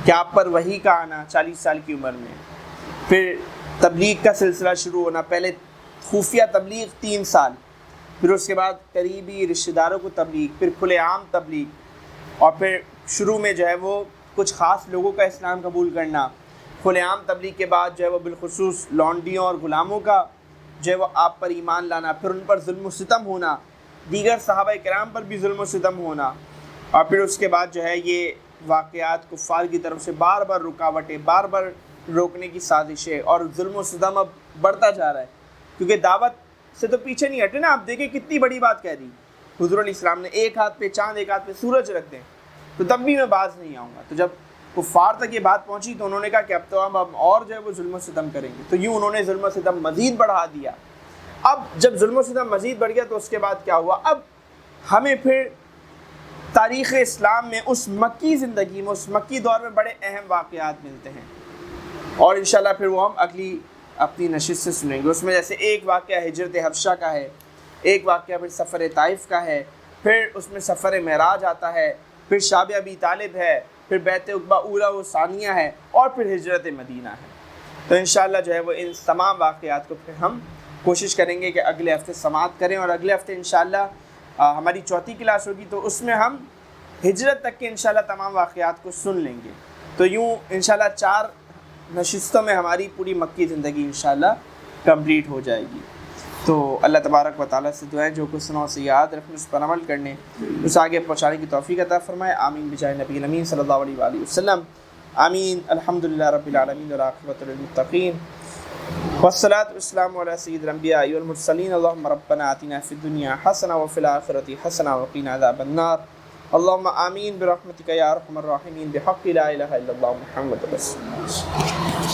کہ آپ پر وحی کا آنا 40 سال کی عمر میں, پھر تبلیغ کا سلسلہ شروع ہونا, پہلے خفیہ تبلیغ 3 سال, پھر اس کے بعد قریبی رشتہ داروں کو تبلیغ, پھر کھلے عام تبلیغ, اور پھر شروع میں جو ہے وہ کچھ خاص لوگوں کا اسلام قبول کرنا. کھلے عام تبلیغ کے بعد جو ہے وہ بالخصوص لونڈیوں اور غلاموں کا جو ہے وہ آپ پر ایمان لانا, پھر ان پر ظلم و ستم ہونا, دیگر صحابہ کرام پر بھی ظلم و ستم ہونا, اور پھر اس کے بعد جو ہے یہ واقعات کفار کی طرف سے بار بار رکاوٹیں, بار بار روکنے کی سازشیں, اور ظلم و ستم اب بڑھتا جا رہا ہے کیونکہ دعوت سے تو پیچھے نہیں ہٹے نا. آپ دیکھیں کتنی بڑی بات کہہ دی حضور علیہ السلام نے, ایک ہاتھ پہ چاند ایک ہاتھ پہ سورج رکھ دیں تو تب بھی میں باز نہیں آؤں گا. تو جب کفار تک یہ بات پہنچی تو انہوں نے کہا کہ اب تو ہم اور جو ہے وہ ظلم و ستم کریں گے. تو یوں انہوں نے ظلم و ستم مزید بڑھا دیا. اب جب ظلم و ستم مزید بڑھ گیا تو اس کے بعد کیا ہوا, اب ہمیں پھر تاریخ اسلام میں اس مکی زندگی میں، اس مکی دور میں بڑے اہم واقعات ملتے ہیں، اور انشاءاللہ پھر وہ ہم اگلی اپنی نشست سے سنیں گے۔ اس میں جیسے ایک واقعہ ہجرت حبشہ کا ہے، ایک واقعہ پھر سفر طائف کا ہے، پھر اس میں سفر معراج آتا ہے، پھر شاب ابی طالب ہے، پھر بیعت عقبہ اولیٰ و ثانیہ ہے، اور پھر ہجرت مدینہ ہے۔ تو انشاءاللہ جو ہے وہ ان تمام واقعات کو پھر ہم کوشش کریں گے کہ اگلے ہفتے سماعت کریں، اور اگلے ہفتے انشاءاللہ ہماری چوتھی کلاس ہوگی، تو اس میں ہم ہجرت تک کے انشاءاللہ تمام واقعات کو سن لیں گے۔ تو یوں انشاءاللہ 4 نشستوں میں ہماری پوری مکی زندگی انشاءاللہ کمپلیٹ ہو جائے گی۔ تو اللہ تبارک و تعالیٰ سے دعائیں جو کچھ سنا اسے یاد رکھنے، اس پر عمل کرنے، اسے آگے پہنچانے کی توفیق عطا فرمائے۔ آمین بجاہ نبی الامین صلی اللہ علیہ وآلہ وسلم۔ آمین۔ الحمدللہ رب العالمین والعاقبۃ للمتقین، والصلاۃ والسلام علی سید الانبیاء والمرسلین۔ اللہم ربنا آتنا فی الدنیا حسنہ وفی الآخرۃ حسنہ وقنا عذاب النار۔ اللہم آمین برحمتک یا ارحم الراحمین، بحق لا الہ الا اللہ محمد رسول اللہ۔